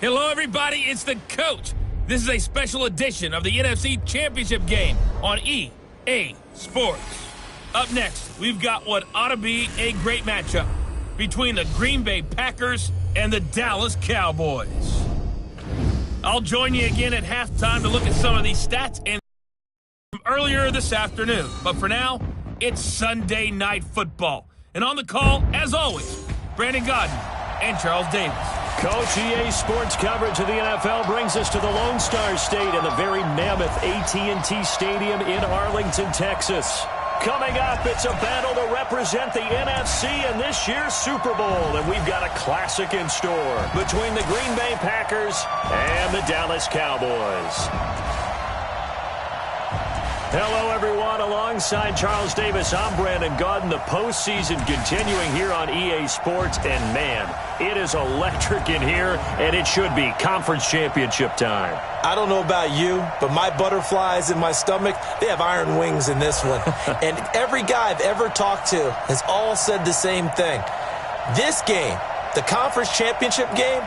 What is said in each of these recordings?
Hello, everybody. It's the coach. This is a special edition of the NFC Championship game on EA Sports. Up next, we've got what ought to be a great matchup between the Green Bay Packers and the Dallas Cowboys. I'll join you again at halftime to look at some of these stats and from earlier this afternoon. But for now, it's Sunday Night Football. And on the call, as always, Brandon Godden and Charles Davis. Coach, EA Sports coverage of the NFL brings us to the Lone Star State and the very mammoth AT&T Stadium in Arlington, Texas. Coming up, it's a battle to represent the NFC in this year's Super Bowl, and we've got a classic in store between the Green Bay Packers and the Dallas Cowboys. Hello, everyone. Alongside Charles Davis, I'm Brandon Godden. The postseason continuing here on EA Sports, and man, it is electric in here, and it should be conference championship time. I don't know about you, but my butterflies in my stomach, they have iron wings in this one. And every guy I've ever talked to has all said the same thing. This game, the conference championship game,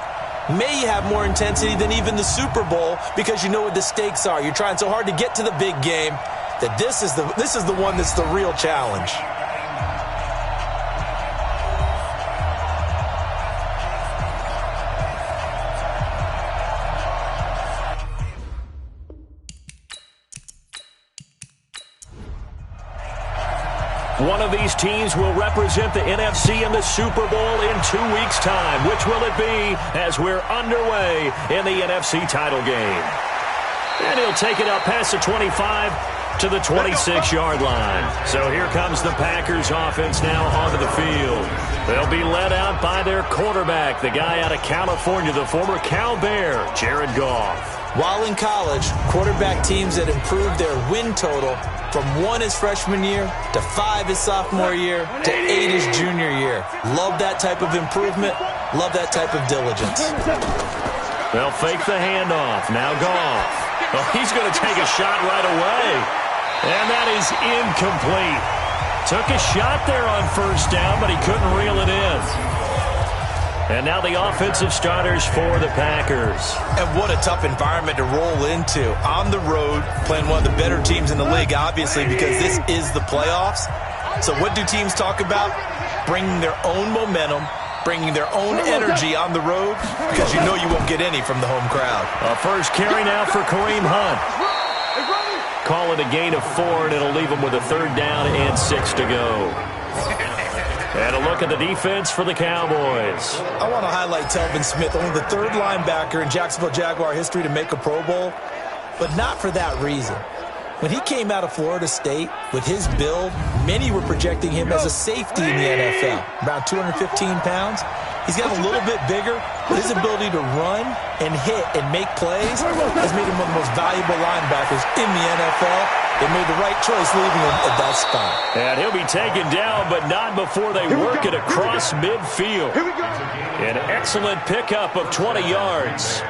may have more intensity than even the Super Bowl because you know what the stakes are. You're trying so hard to get to the big game that this is the one that's the real challenge. One of these teams will represent the NFC in the Super Bowl in 2 weeks' time. Which will it be as we're underway in the NFC title game? And he'll take it up past the 25 to the 26-yard line. So here comes the Packers offense now onto the field. They'll be led out by their quarterback, the guy out of California, the former Cal Bear, Jared Goff. While in college, quarterback teams that improved their win total from 1 his freshman year to 5 his sophomore year to 8 his junior year. Love that type of improvement. Love that type of diligence. They'll fake the handoff. Now Goff. Oh, he's going to take a shot right away. And that is incomplete. Took a shot there on first down, but he couldn't reel it in. And now the offensive starters for the Packers. And what a tough environment to roll into. On the road, playing one of the better teams in the league, obviously, because this is the playoffs. So what do teams talk about? Bringing their own momentum, bringing their own energy on the road, because you know you won't get any from the home crowd. A first carry now for Kareem Hunt. Call it a gain of 4, and it'll leave him with a 3rd down and 6 to go. And a look at the defense for the Cowboys. I want to highlight Telvin Smith, only the 3rd linebacker in Jacksonville Jaguar history to make a Pro Bowl, but not for that reason. When he came out of Florida State with his build, many were projecting him as a safety in the NFL, around 215 pounds. He's got a little bit bigger, but his ability to run and hit and make plays has made him one of the most valuable linebackers in the NFL. They made the right choice leaving him at that spot. And he'll be taken down, but not before they work it across midfield. An excellent pickup of 20 yards.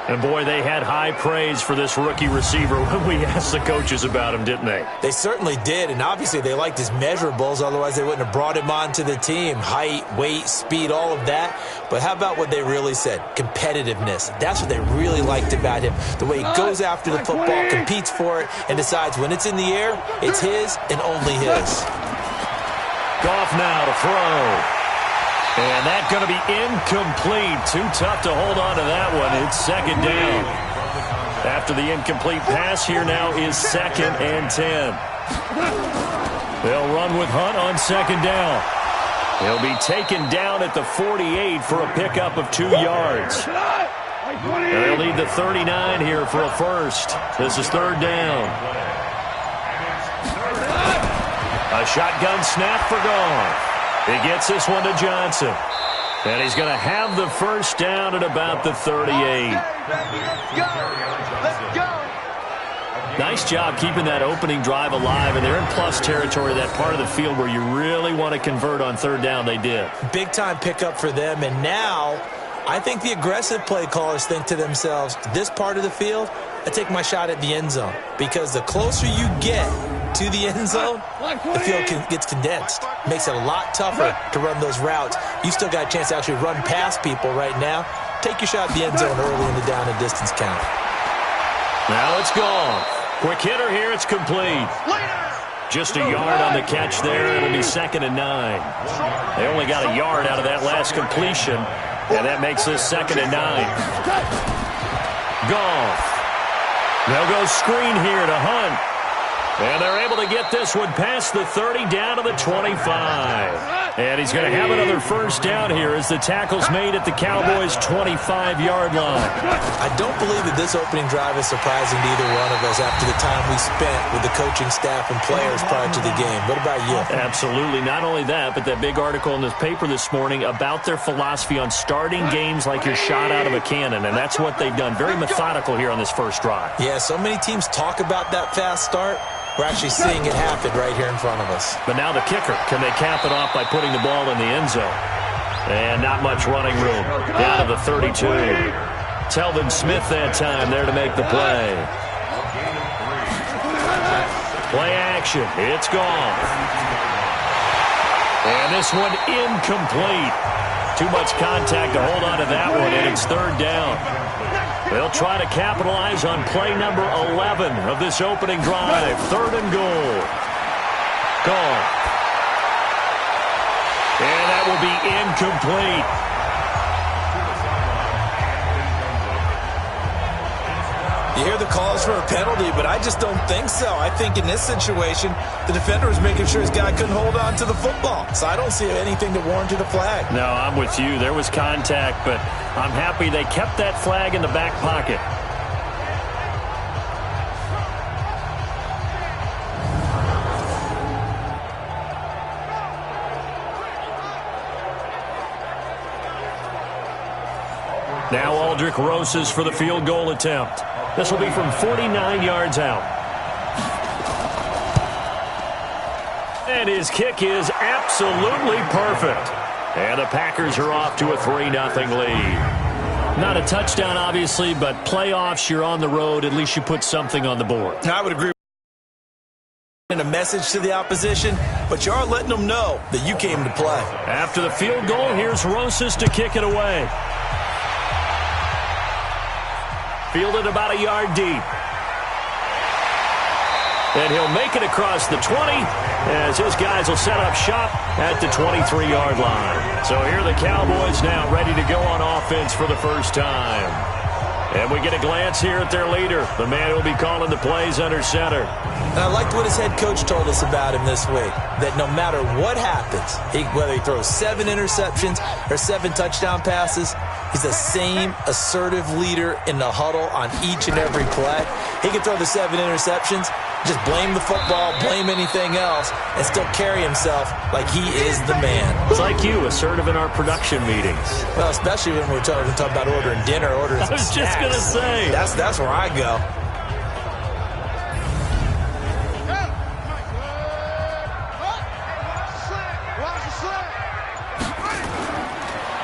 And, boy, they had high praise for this rookie receiver when we asked the coaches about him, didn't they? They certainly did, and obviously they liked his measurables. Otherwise, they wouldn't have brought him onto the team. Height, weight, speed, all of that. But how about what they really said? Competitiveness. That's what they really liked about him. The way he goes after the football, competes for it, and decides when it's in the air, it's his and only his. Goff now to throw. And that's going to be incomplete. Too tough to hold on to that one. It's 2nd down. After the incomplete pass, here now is 2nd and 10. They'll run with Hunt on 2nd down. He'll be taken down at the 48 for a pickup of 2 yards. And they'll need the 39 here for a first. This is 3rd down. A shotgun snap for Goff. He gets this one to Johnson. And he's going to have the first down at about the 38. Let's go. Nice job keeping that opening drive alive, and they're in plus territory, that part of the field where you really want to convert on 3rd down. They did. Big-time pickup for them, and now I think the aggressive play callers think to themselves, this part of the field, I take my shot at the end zone, because the closer you get to the end zone, the field gets condensed. Makes it a lot tougher to run those routes. You still got a chance to actually run past people right now. take your shot at the end zone early in the down and distance count. Now it's gone. Quick hitter here. It's complete. Just a yard on the catch there. It'll be 2nd and 9. They only got a yard out of that last completion, and that makes this 2nd and 9. Goff. They'll go screen here to Hunt. And they're able to get this one past the 30 down to the 25. And he's going to have another first down here as the tackle's made at the Cowboys' 25-yard line. I don't believe that this opening drive is surprising to either one of us after the time we spent with the coaching staff and players prior to the game. What about you? Absolutely. Not only that, but that big article in this paper this morning about their philosophy on starting games like you're shot out of a cannon, and that's what they've done. Very methodical here on this first drive. Yeah, so many teams talk about that fast start. We're actually seeing it happen right here in front of us. But now the kicker. Can they cap it off by putting the ball in the end zone? And not much running room. Down to the 32. Telvin Smith that time there to make the play. Play action. It's gone. And this one incomplete. Too much contact to hold on to that one, and it's 3rd down. They'll try to capitalize on play number 11 of this opening drive. 3rd and goal. Gone. And that will be incomplete. You hear the calls for a penalty, but I just don't think so. I think in this situation, the defender was making sure his guy couldn't hold on to the football. So I don't see anything that warranted a flag. No, I'm with you. There was contact, but I'm happy they kept that flag in the back pocket. Now Aldrich Rosas for the field goal attempt. This will be from 49 yards out. And his kick is absolutely perfect. And the Packers are off to a 3-0 lead. Not a touchdown, obviously, but playoffs, you're on the road. At least you put something on the board. I would agree. And a message to the opposition, but you are letting them know that you came to play. After the field goal, here's Rosas to kick it away. Fielded about a yard deep. And he'll make it across the 20 as his guys will set up shop at the 23-yard line. So here are the Cowboys now ready to go on offense for the first time. And we get a glance here at their leader, the man who will be calling the plays under center. And I liked what his head coach told us about him this week, that no matter what happens, whether he throws 7 interceptions or 7 touchdown passes, he's the same assertive leader in the huddle on each and every play. He can throw the 7 interceptions, just blame the football, blame anything else, and still carry himself like he is the man. It's like you, assertive in our production meetings. Well, especially when we're talking about ordering dinner, ordering some snacks. I was just going to say. That's where I go.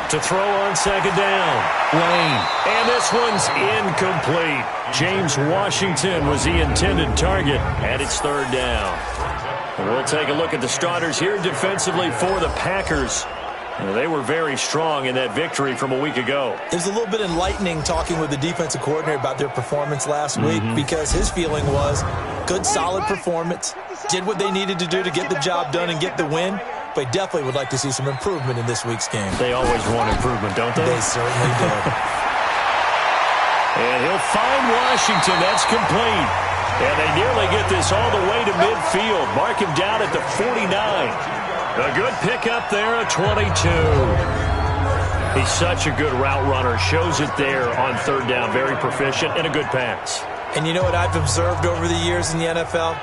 To throw on second down. Lane. And this one's incomplete. James Washington was the intended target, and it's 3rd down. And we'll take a look at the starters here defensively for the Packers. They were very strong in that victory from a week ago. It was a little bit enlightening talking with the defensive coordinator about their performance last week, because his feeling was good, solid performance, did what they needed to do to get the job done and get the win. But definitely would like to see some improvement in this week's game. They always want improvement, don't they? They certainly do. And he'll find Washington. That's complete. And they nearly get this all the way to midfield. Mark him down at the 49. A good pickup there at 22. He's such a good route runner. Shows it there on 3rd down. Very proficient and a good pass. And you know what I've observed over the years in the NFL?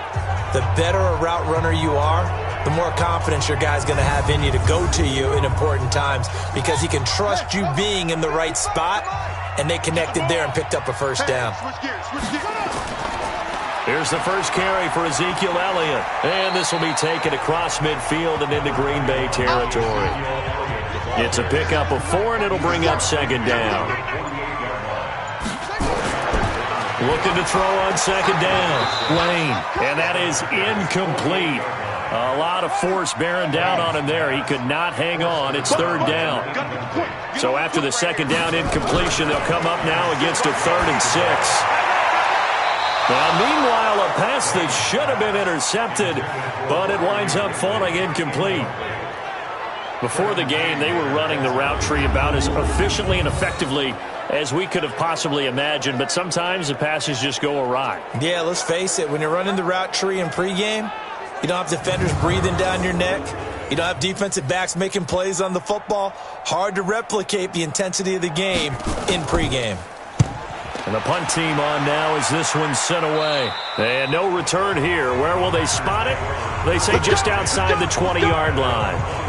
The better a route runner you are, the more confidence your guy's going to have in you to go to you in important times, because he can trust you being in the right spot, and they connected there and picked up a first down. Here's the first carry for Ezekiel Elliott, and this will be taken across midfield and into Green Bay territory. It's a pickup of 4, and it'll bring up 2nd down. Looking to throw on 2nd down. Lane. And that is incomplete. A lot of force bearing down on him there. He could not hang on. It's third down. So after the second down incompletion, they'll come up now against a 3rd and 6. Now, meanwhile, a pass that should have been intercepted, but it winds up falling incomplete. Before the game, they were running the route tree about as efficiently and effectively as we could have possibly imagined, but sometimes the passes just go awry. Yeah, let's face it. When you're running the route tree in pregame, you don't have defenders breathing down your neck. You don't have defensive backs making plays on the football. Hard to replicate the intensity of the game in pregame. And the punt team on now as this one's sent away. And no return here. Where will they spot it? They say just outside the 20-yard line.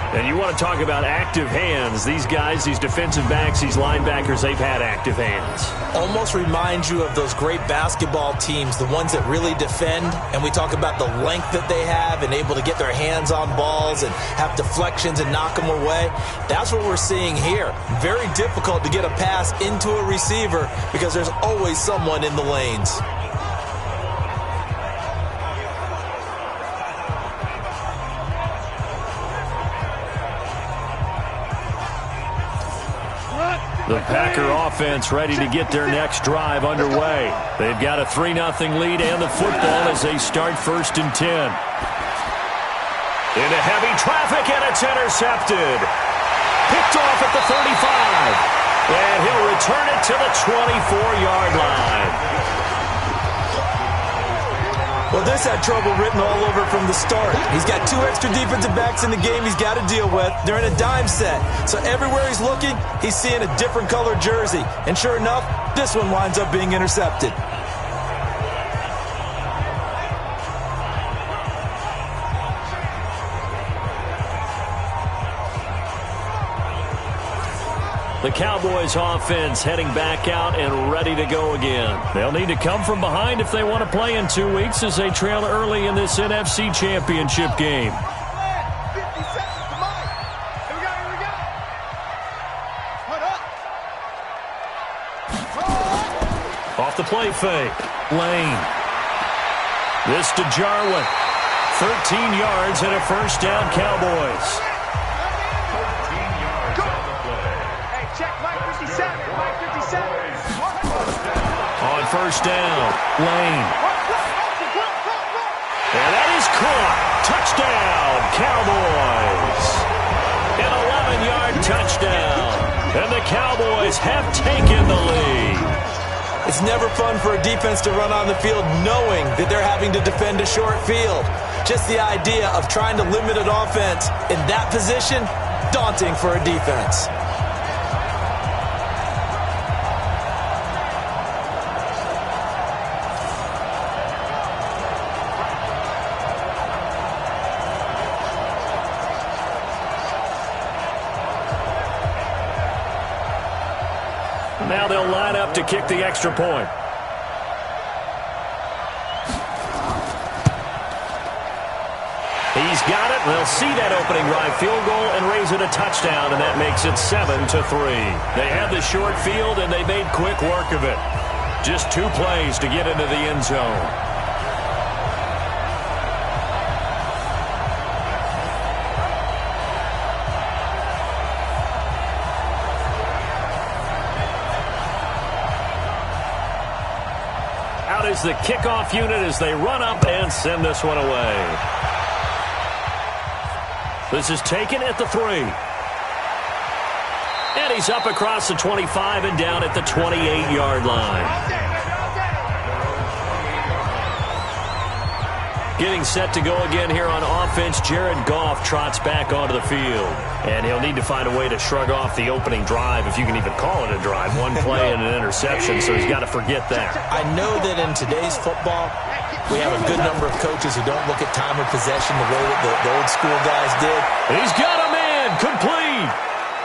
And you want to talk about active hands. These guys, these defensive backs, these linebackers, they've had active hands. Almost reminds you of those great basketball teams, the ones that really defend. And we talk about the length that they have and able to get their hands on balls and have deflections and knock them away. That's what we're seeing here. Very difficult to get a pass into a receiver because there's always someone in the lanes. The Packer offense ready to get their next drive underway. They've got a 3-0 lead and the football as they start 1st and 10. Into heavy traffic, and it's intercepted. Picked off at the 35. And he'll return it to the 24-yard line. Well, this had trouble written all over from the start. He's got 2 extra defensive backs in the game he's got to deal with. They're in a dime set. So everywhere he's looking, he's seeing a different color jersey. And sure enough, this one winds up being intercepted. The Cowboys offense heading back out and ready to go again. They'll need to come from behind if they want to play in 2 weeks as they trail early in this NFC Championship game. Off the play fake. Lane. This to Jarwin. 13 yards and a 1st down, Cowboys. On 1st down, Lane. And that is caught. Touchdown, Cowboys. An 11-yard touchdown. And the Cowboys have taken the lead. It's never fun for a defense to run on the field knowing that they're having to defend a short field. Just the idea of trying to limit an offense in that position, daunting for a defense. Now they'll line up to kick the extra point. He's got it. They'll see that opening drive field goal and raise it a touchdown, and that makes it 7-3. They had the short field, and they made quick work of it. Just 2 plays to get into the end zone. Out is the kickoff unit as they run up and send this one away. This is taken at the 3. And he's up across the 25 and down at the 28-yard line. Getting set to go again here on offense, Jared Goff trots back onto the field. And he'll need to find a way to shrug off the opening drive, if you can even call it a drive. 1 play and an interception, so he's got to forget that. I know that in today's football, we have a good number of coaches who don't look at time of possession the way that the old school guys did. He's got a man complete.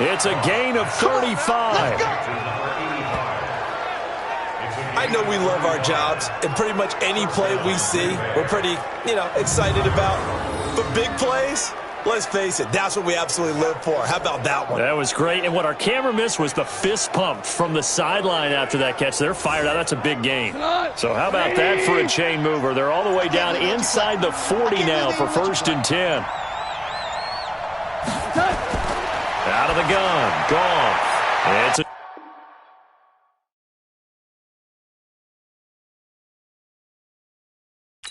It's a gain of 35. I know we love our jobs, and pretty much any play we see, we're pretty, excited about. But big plays, Let's face it, that's what we absolutely live for. How about that one? That was great. And what our camera missed was the fist pump from the sideline after that catch. They're fired out. That's a big gain. So how about that for a chain mover? They're all the way down inside the 40 now for 1st and 10. Out of the gun. Gone. It's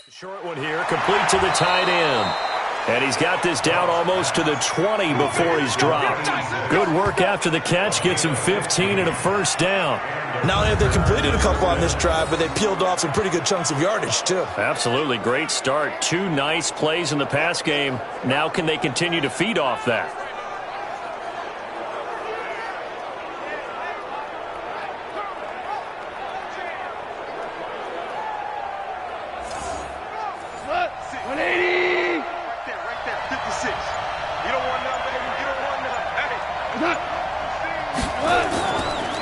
a short one here, complete to the tight end. And he's got this down almost to the 20 before he's dropped. Good work after the catch, gets him 15 and a 1st down. Not only have they completed a couple on this drive, but they peeled off some pretty good chunks of yardage, too. Absolutely, great start. 2 nice plays in the pass game. Now can they continue to feed off that?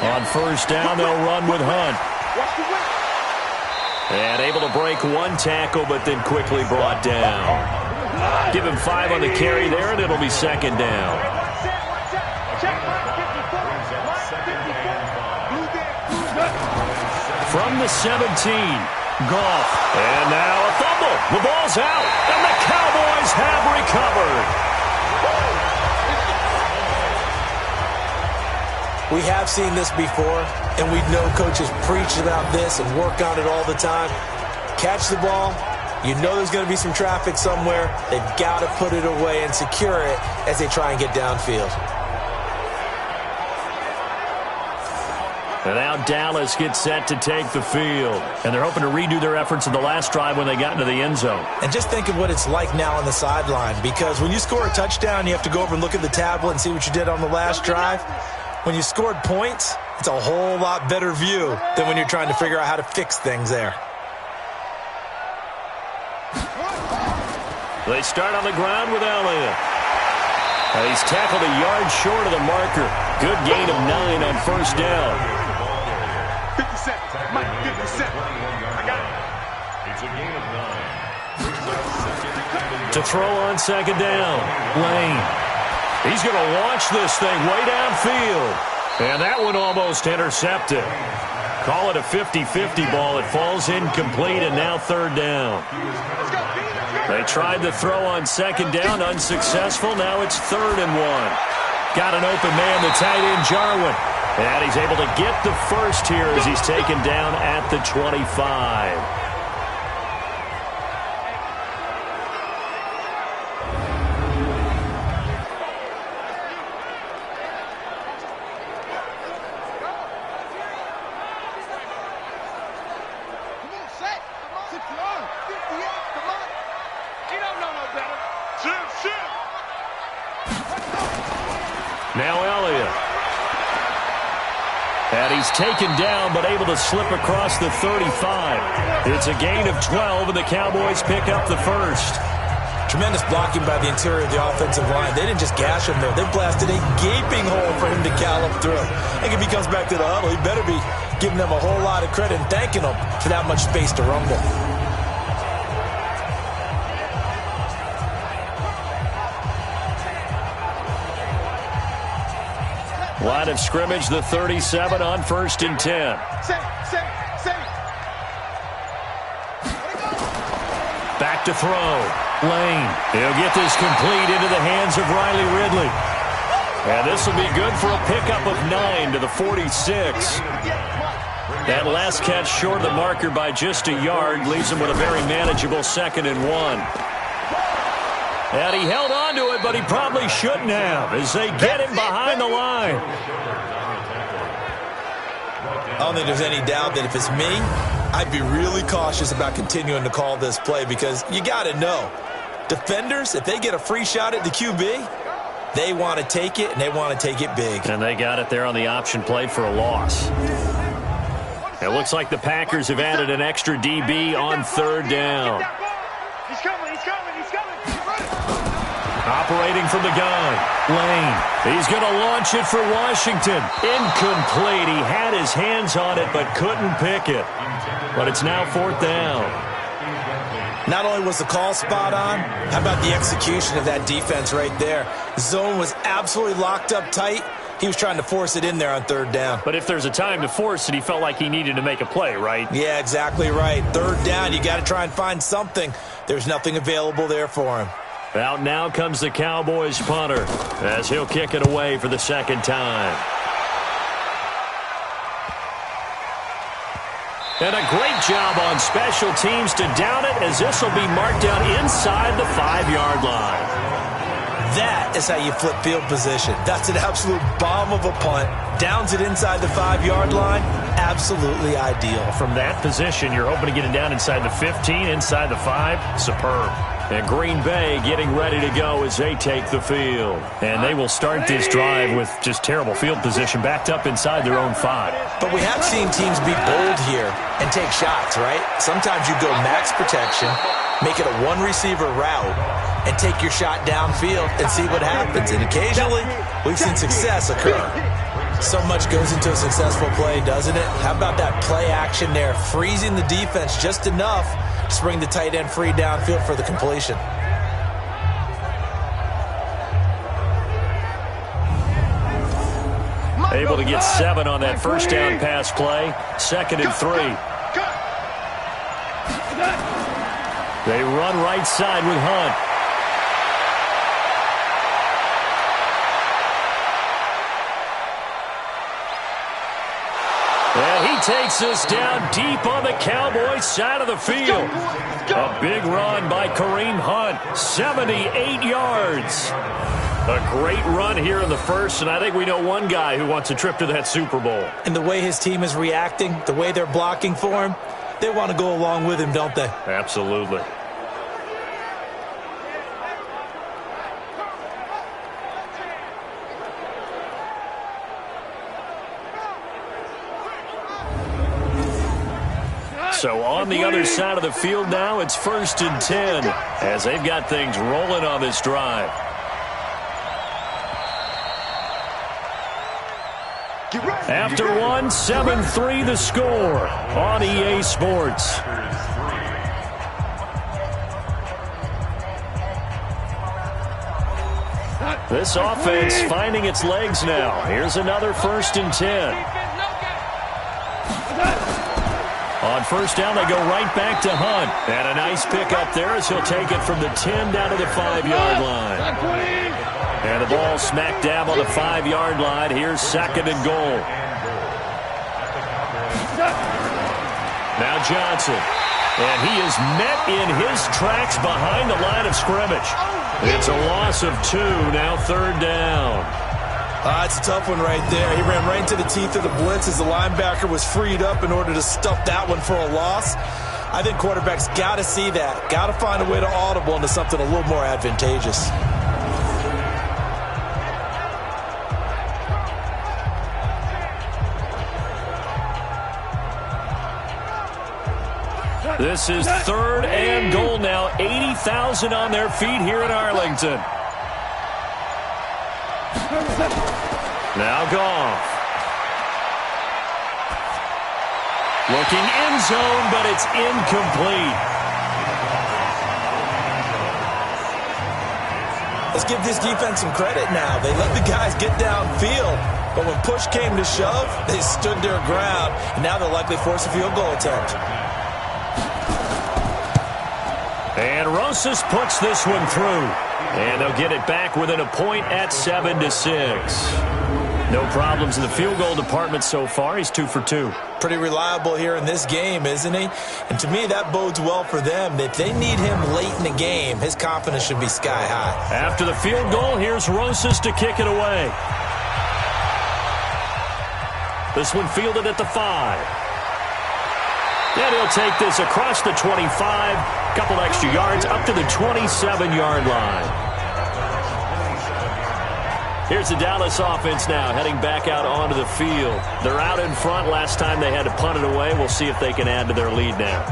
On 1st down, they'll run with Hunt. And able to break 1 tackle, but then quickly brought down. Give him 5 on the carry there, and it'll be 2nd down. From the 17, Goff. And now a fumble. The ball's out, and the Cowboys have recovered. We have seen this before, and we know coaches preach about this and work on it all the time. Catch the ball. You know there's going to be some traffic somewhere. They've got to put it away and secure it as they try and get downfield. And now Dallas gets set to take the field. And they're hoping to redo their efforts in the last drive when they got into the end zone. And just think of what it's like now on the sideline, because when you score a touchdown, you have to go over and look at the tablet and see what you did on the last drive. When you scored points, it's a whole lot better view than when you're trying to figure out how to fix things there. They start on the ground with Elliott. He's tackled a yard short of the marker. Good gain of 9 on 1st down. 50 seconds. Mike, 50 seconds. I got it. It's a gain of 9. To throw on 2nd down, Lane. He's going to launch this thing way downfield. And that one almost intercepted. Call it a 50-50 ball. It falls incomplete, and now 3rd down. They tried the throw on 2nd down, unsuccessful. Now it's 3rd and 1. Got an open man, the tight end, Jarwin. And he's able to get the first here as he's taken down at the 25. Now Elliott. And he's taken down, but able to slip across the 35. It's a gain of 12, and the Cowboys pick up the first. Tremendous blocking by the interior of the offensive line. They didn't just gash him there. They blasted a gaping hole for him to gallop through. I think if he comes back to the huddle, he better be giving them a whole lot of credit and thanking them for that much space to rumble. Line of scrimmage, the 37 on 1st and 10. Back to throw. Lane. He'll get this complete into the hands of Riley Ridley. And this will be good for a pickup of 9 to the 46. That last catch short of the marker by just a yard leaves him with a very manageable 2nd and 1. And he held on to it, but he probably shouldn't have as they get him behind the line. I don't think there's any doubt that if it's me, I'd be really cautious about continuing to call this play, because you got to know, defenders, if they get a free shot at the QB, they want to take it, and they want to take it big. And they got it there on the option play for a loss. It looks like the Packers have added an extra DB on 3rd down. He's coming, he's coming, he's coming. Operating from the gun, Lane. He's going to launch it for Washington. Incomplete. He had his hands on it but couldn't pick it. But it's now 4th down. Not only was the call spot on, how about the execution of that defense right there? The zone was absolutely locked up tight. He was trying to force it in there on third down. But if there's a time to force it, he felt like he needed to make a play, right? Yeah, exactly right. Third down, you got to try and find something. There's nothing available there for him. Out now comes the Cowboys punter as he'll kick it away for the second time. And a great job on special teams to down it, as this will be marked down inside the 5-yard line. That is how you flip field position. That's an absolute bomb of a punt. Downs it inside the 5-yard line. Absolutely ideal. From that position, you're hoping to get it down inside the 15, inside the 5. Superb. And Green Bay getting ready to go as they take the field. And they will start this drive with just terrible field position, backed up inside their own 5. But we have seen teams be bold here and take shots, right? Sometimes you go max protection, make it a one-receiver route, and take your shot downfield and see what happens. And occasionally, we've seen success occur. So much goes into a successful play, doesn't it? How about that play action there, freezing the defense just enough to bring the tight end free downfield for the completion. Able to get 7 on that first down pass play. 2nd and 3. They run right side with Hunt. And he takes us down deep on the Cowboys side of the field. A big run by Kareem Hunt, 78 yards. A great run here in the first, and I think we know one guy who wants a trip to that Super Bowl. And the way his team is reacting, the way they're blocking for him, they want to go along with him, don't they? Absolutely. So on the other side of the field now, it's 1st and 10 as they've got things rolling on this drive. After one, 7-3 the score on EA Sports. This offense finding its legs now. Here's another 1st and 10. On first down, they go right back to Hunt. And a nice pickup there as he'll take it from the 10 down to the 5-yard line. And the ball smack dab on the 5-yard line. Here's 2nd and goal. Now Johnson. And he is met in his tracks behind the line of scrimmage. It's a loss of 2, now 3rd down. It's a tough one right there. He ran right into the teeth of the blitz as the linebacker was freed up in order to stuff that one for a loss. I think quarterbacks got to see that. Got to find a way to audible into something a little more advantageous. This is 3rd and goal now. 80,000 on their feet here in Arlington. Now Goff. Looking end zone, but it's incomplete. Let's give this defense some credit now. They let the guys get downfield, but when push came to shove, they stood their ground, and now they'll likely force a field goal attempt. And Rosas puts this one through. And they'll get it back within a point at 7-6. No problems in the field goal department so far. He's 2 for 2. Pretty reliable here in this game, isn't he? And to me, that bodes well for them. If they need him late in the game, his confidence should be sky high. After the field goal, here's Rosas to kick it away. This one fielded at the 5. And he'll take this across the 25, couple extra yards, up to the 27-yard line. Here's the Dallas offense now, heading back out onto the field. They're out in front. Last time they had to punt it away. We'll see if they can add to their lead now.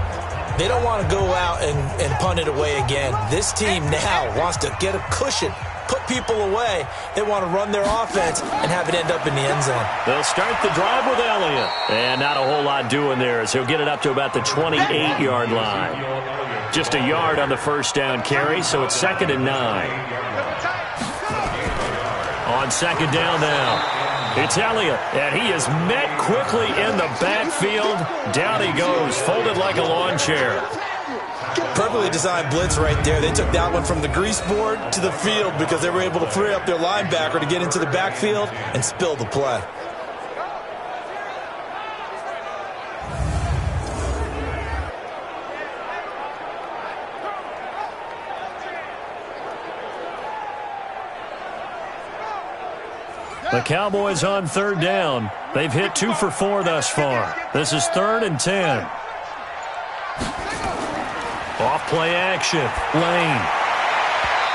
They don't want to go out and punt it away again. This team now wants to get a cushion put people away. They want to run their offense and have it end up in the end zone. They'll start the drive with Elliott. And not a whole lot doing there as he'll get it up to about the 28-yard line. Just a yard on the first down carry, so it's 2nd and 9. On 2nd down now. It's Elliott, and he is met quickly in the backfield. Down he goes, folded like a lawn chair. Perfectly designed blitz right there. They took that one from the grease board to the field because they were able to free up their linebacker to get into the backfield and spill the play. The Cowboys on 3rd down. They've hit 2 for 4 thus far. This is 3rd and 10. Off play action. Lane.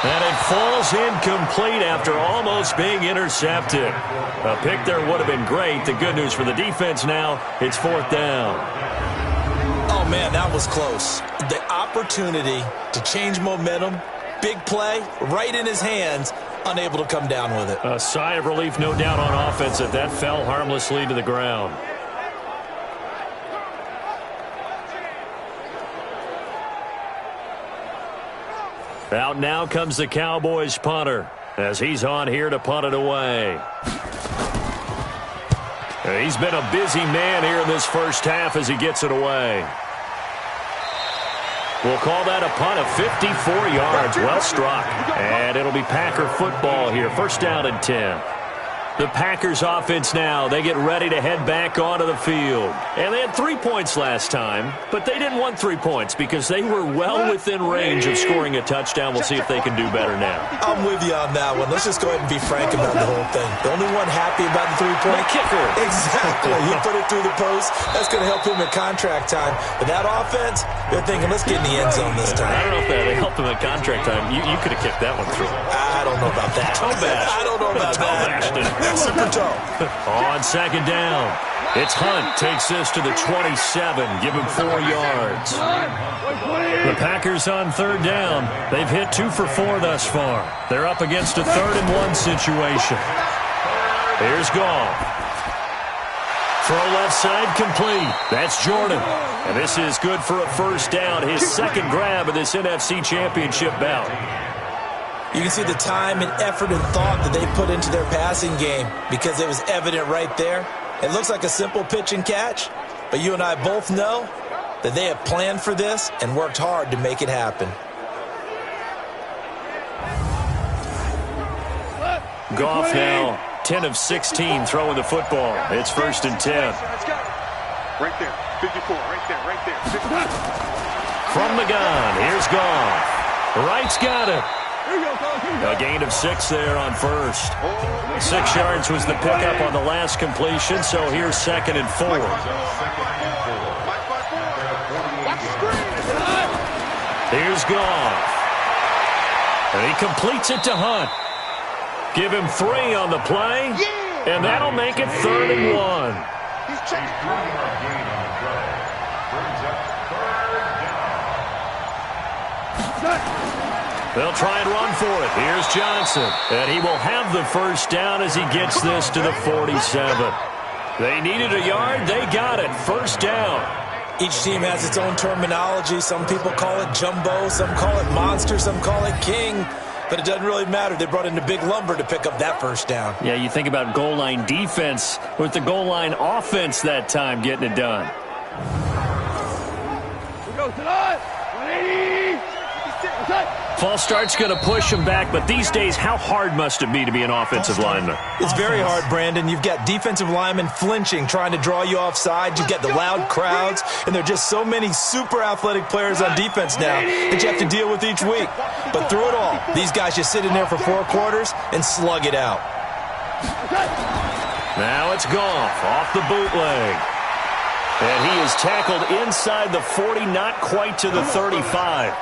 And it falls incomplete after almost being intercepted. A pick there would have been great. The good news for the defense now, it's 4th down. Oh, man, that was close. The opportunity to change momentum, big play, right in his hands, unable to come down with it. A sigh of relief, no doubt, on offense that fell harmlessly to the ground. Out now comes the Cowboys punter as he's on here to punt it away. He's been a busy man here in this first half as he gets it away. We'll call that a punt of 54 yards. Well struck. And it'll be Packer football here. 1st down and 10. The Packers offense now, they get ready to head back onto the field. And they had 3 points last time, but they didn't want 3 points because they were well within range of scoring a touchdown. We'll see if they can do better now. I'm with you on that one. Let's just go ahead and be frank about the whole thing. The only one happy about the 3-point kicker. Exactly. He put it through the post. That's going to help him at contract time. But that offense, they're thinking, let's get in the end zone this time. I don't know if that helped him at contract time. You could have kicked that one through. I don't know about that. Toe bash. I don't know about that. Super toe. On 2nd down, it's Hunt. Takes this to the 27. Give him 4 yards. The Packers on 3rd down. They've hit 2 for 4 thus far. They're up against a 3rd and 1 situation. Here's Goff. Throw left side complete. That's Jordan. And this is good for a 1st down. His 2nd grab of this NFC Championship bout. You can see the time and effort and thought that they put into their passing game because it was evident right there. It looks like a simple pitch and catch, but you and I both know that they have planned for this and worked hard to make it happen. Goff now 10 of 16 throwing the football. It's 1st and 10. Right there, 54, right there. 54. From the gun, here's Goff. Wright's got it. A gain of 6 there on 1st. 6 yards was the pickup on the last completion, so here's 2nd and 4. Here's Goff. And he completes it to Hunt. Give him 3 on the play, and that'll make it 3rd and 1. They'll try and run for it. Here's Johnson. And he will have the 1st down as he gets this to the 47. They needed a yard. They got it. 1st down. Each team has its own terminology. Some people call it jumbo. Some call it monster. Some call it king. But it doesn't really matter. They brought in the big lumber to pick up that 1st down. Yeah, you think about goal line defense with the goal line offense that time getting it done. We go tonight. 180. False start's going to push him back, but these days, how hard must it be to be an offensive lineman? It's very hard, Brandon. You've got defensive linemen flinching, trying to draw you offside. You've got the loud crowds, and there are just so many super athletic players on defense now that you have to deal with each week. But through it all, these guys just sit in there for 4 quarters and slug it out. Now it's Goff off the bootleg. And he is tackled inside the 40, not quite to the 35.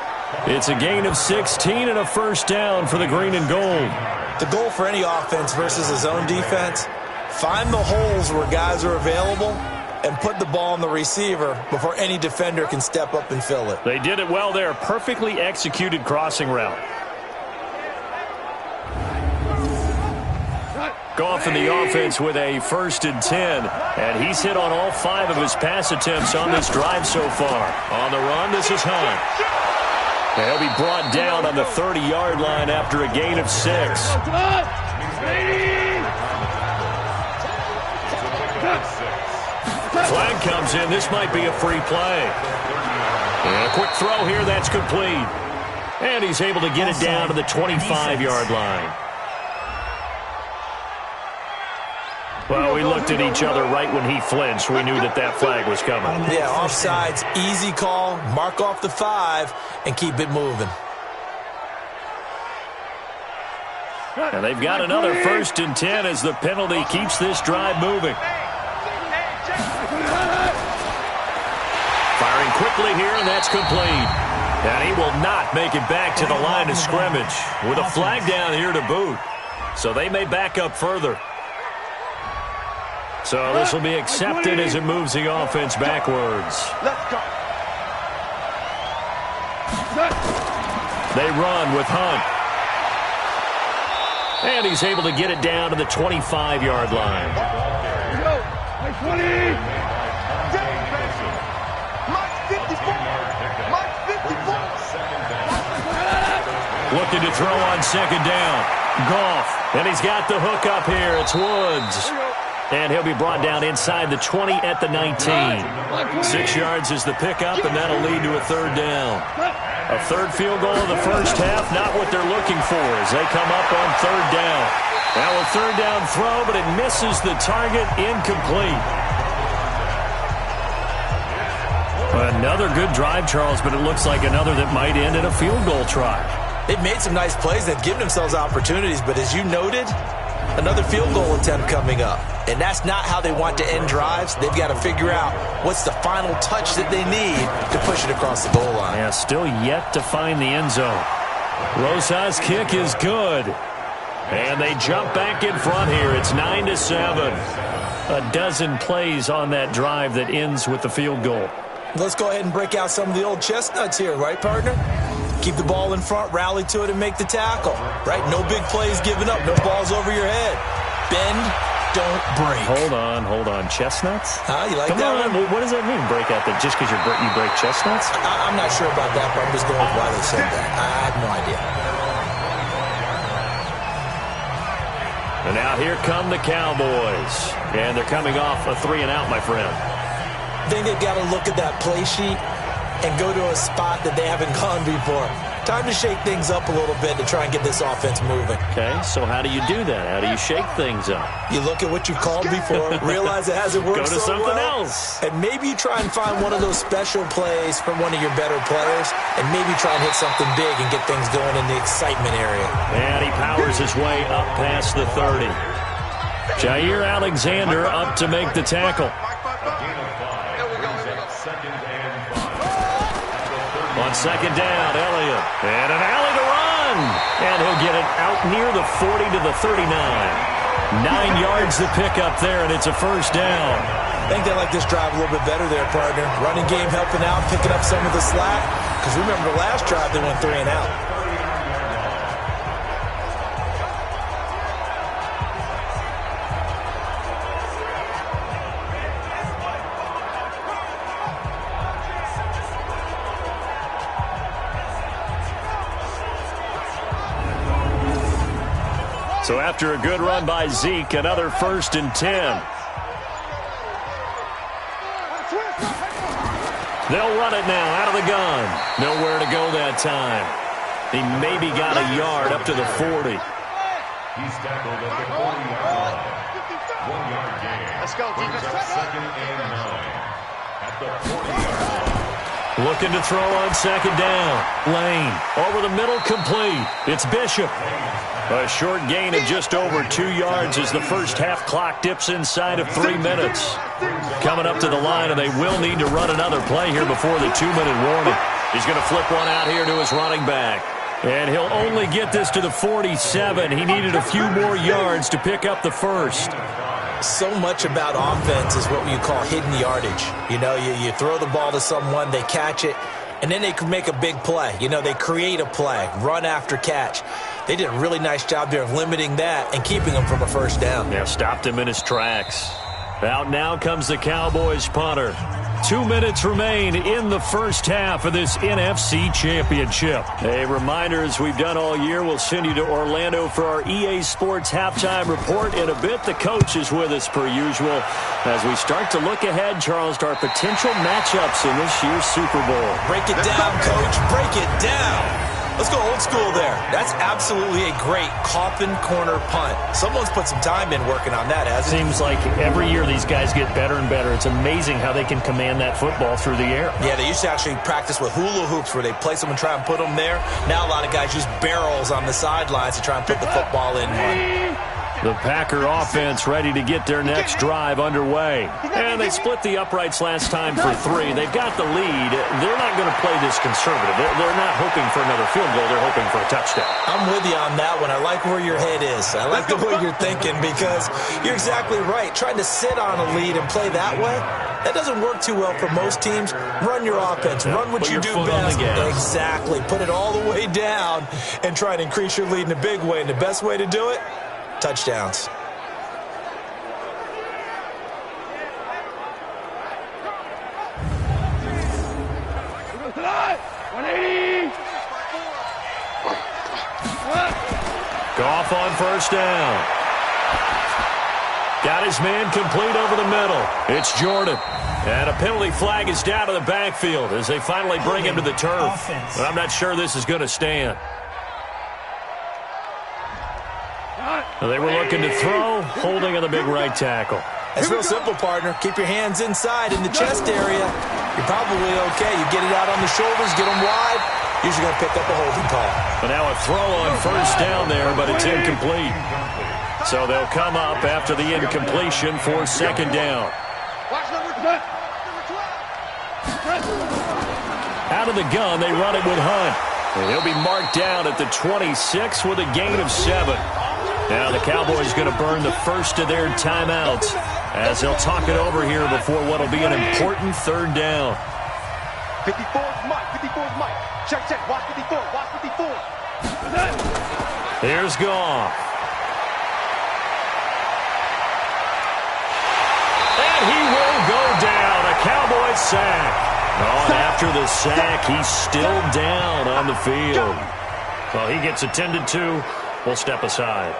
It's a gain of 16 and a 1st down for the green and gold. The goal for any offense versus his own defense, find the holes where guys are available and put the ball on the receiver before any defender can step up and fill it. They did it well there. Perfectly executed crossing route. Goff in the offense with a 1st and 10. And he's hit on all 5 of his pass attempts on this drive so far. On the run, this is Hunt. And he'll be brought down on the 30-yard line after a gain of 6. Flag comes in. This might be a free play. And a quick throw here. That's complete. And he's able to get it down to the 25-yard line. Well, we looked at each other right when he flinched. We knew that that flag was coming. Yeah, offsides, easy call. Mark off the 5 and keep it moving. And they've got another 1st and 10 as the penalty keeps this drive moving. Firing quickly here, and that's complete. And he will not make it back to the line of scrimmage with a flag down here to boot. So they may back up further. So this will be accepted as it moves the offense backwards. Let's go. They run with Hunt. And he's able to get it down to the 25-yard line. Like 20. Mike 54. Mike 54. Looking to throw on 2nd down. Goff. And he's got the hook up here. It's Woods. And he'll be brought down inside the 20 at the 19. 6 yards is the pickup, and that'll lead to a 3rd down. A 3rd field goal in the first half, not what they're looking for as they come up on 3rd down. Now a 3rd down throw, but it misses the target, incomplete. Another good drive, Charles, but it looks like another that might end in a field goal try. They've made some nice plays. They've given themselves opportunities, but as you noted, another field goal attempt coming up. And that's not how they want to end drives. They've got to figure out what's the final touch that they need to push it across the goal line. Yeah, still yet to find the end zone. Rosas' kick is good. And they jump back in front here. It's 9-7. A dozen plays on that drive that ends with the field goal. Let's go ahead and break out some of the old chestnuts here, right, partner? Keep the ball in front, rally to it, and make the tackle, right? No big plays given up, no balls over your head. Bend, don't break. Hold on. Chestnuts? You like Come that on. one? What does that mean, break out? That just because you break chestnuts? I'm not sure about that, but I'm just going with why they said that. I have no idea. And now here come the Cowboys. And they're coming off a 3 and out, my friend. I think they've got to look at that play sheet and go to a spot that they haven't gone before. Time to shake things up a little bit to try and get this offense moving. Okay, so how do you do that? How do you shake things up? You look at what you've called before, realize it hasn't worked so well. Go to something else. And maybe you try and find one of those special plays from one of your better players, and maybe try and hit something big and get things going in the excitement area. And he powers his way up past the 30. Jair Alexander up to make the tackle. On 2nd down, Elliott. And an alley to run. And he'll get it out near the 40 to the 39. 9 yards to pick up there, and it's a 1st down. I think they like this drive a little bit better there, partner. Running game helping out, picking up some of the slack. Because remember the last drive, they went 3 and out. So after a good run by Zeke, another 1st and 10. They'll run it now out of the gun. Nowhere to go that time. He maybe got a yard up to the 40. He's tackled at the 40-yard line. 1-yard gain. Let's go, defense. 2nd and 9. At the 40-yard line. Looking to throw on 2nd down. Lane over the middle, complete. It's Bishop. A short gain of just over 2 yards as the first half clock dips inside of 3 minutes. Coming up to the line, and they will need to run another play here before the 2-minute warning. He's going to flip one out here to his running back. And he'll only get this to the 47. He needed a few more yards to pick up the 1st. So much about offense is what you call hidden yardage. You know, you throw the ball to someone, they catch it, and then they can make a big play. You know, they create a play, run after catch. They did a really nice job there of limiting that and keeping him from a first down. Yeah, stopped him in his tracks. Out now comes the Cowboys punter. 2 minutes remain in the first half of this NFC Championship. A reminder, as we've done all year, we'll send you to Orlando for our EA Sports halftime report. In a bit, the coach is with us per usual as we start to look ahead, Charles, to our potential matchups in this year's Super Bowl. Break it down, Coach. Break it down. Let's go old school there. That's absolutely a great coffin corner punt. Someone's put some time in working on that, hasn't it? Seems like every year these guys get better and better. It's amazing how they can command that football through the air. Yeah, they used to actually practice with hula hoops where they place them and try and put them there. Now a lot of guys use barrels on the sidelines to try and put the football in one. The Packer offense ready to get their next drive underway. And they split the uprights last time for 3. They've got the lead. They're not going to play this conservative. They're not hoping for another field goal. They're hoping for a touchdown. I'm with you on that one. I like where your head is. I like the way you're thinking because you're exactly right. Trying to sit on a lead and play that way, that doesn't work too well for most teams. Run your offense. Run what you do best. Exactly. Put it all the way down and try and increase your lead in a big way. And the best way to do it, touchdowns. Goff on first down. Got his man complete over the middle. It's Jordan. And a penalty flag is down to the backfield as they finally bring him to the turf. But I'm not sure this is going to stand. They were looking to throw, holding on the big right tackle. It's real simple, partner. Keep your hands inside in the chest area. You're probably okay. You get it out on the shoulders, get them wide. Usually going to pick up a holding call. But now a throw on first down there, but it's incomplete. So they'll come up after the incompletion for second down. Out of the gun, they run it with Hunt. And he'll be marked down at the 26 with a gain of 7. Now the Cowboys going to burn the first of their timeouts as they'll talk it over here before what will be an important third down. 54's Mike. 54's Mike. Check. Watch 54. Watch 54. Here's Goff. And he will go down. A Cowboys sack. Oh, and after the sack, he's still down on the field. Well, he gets attended to. We'll step aside.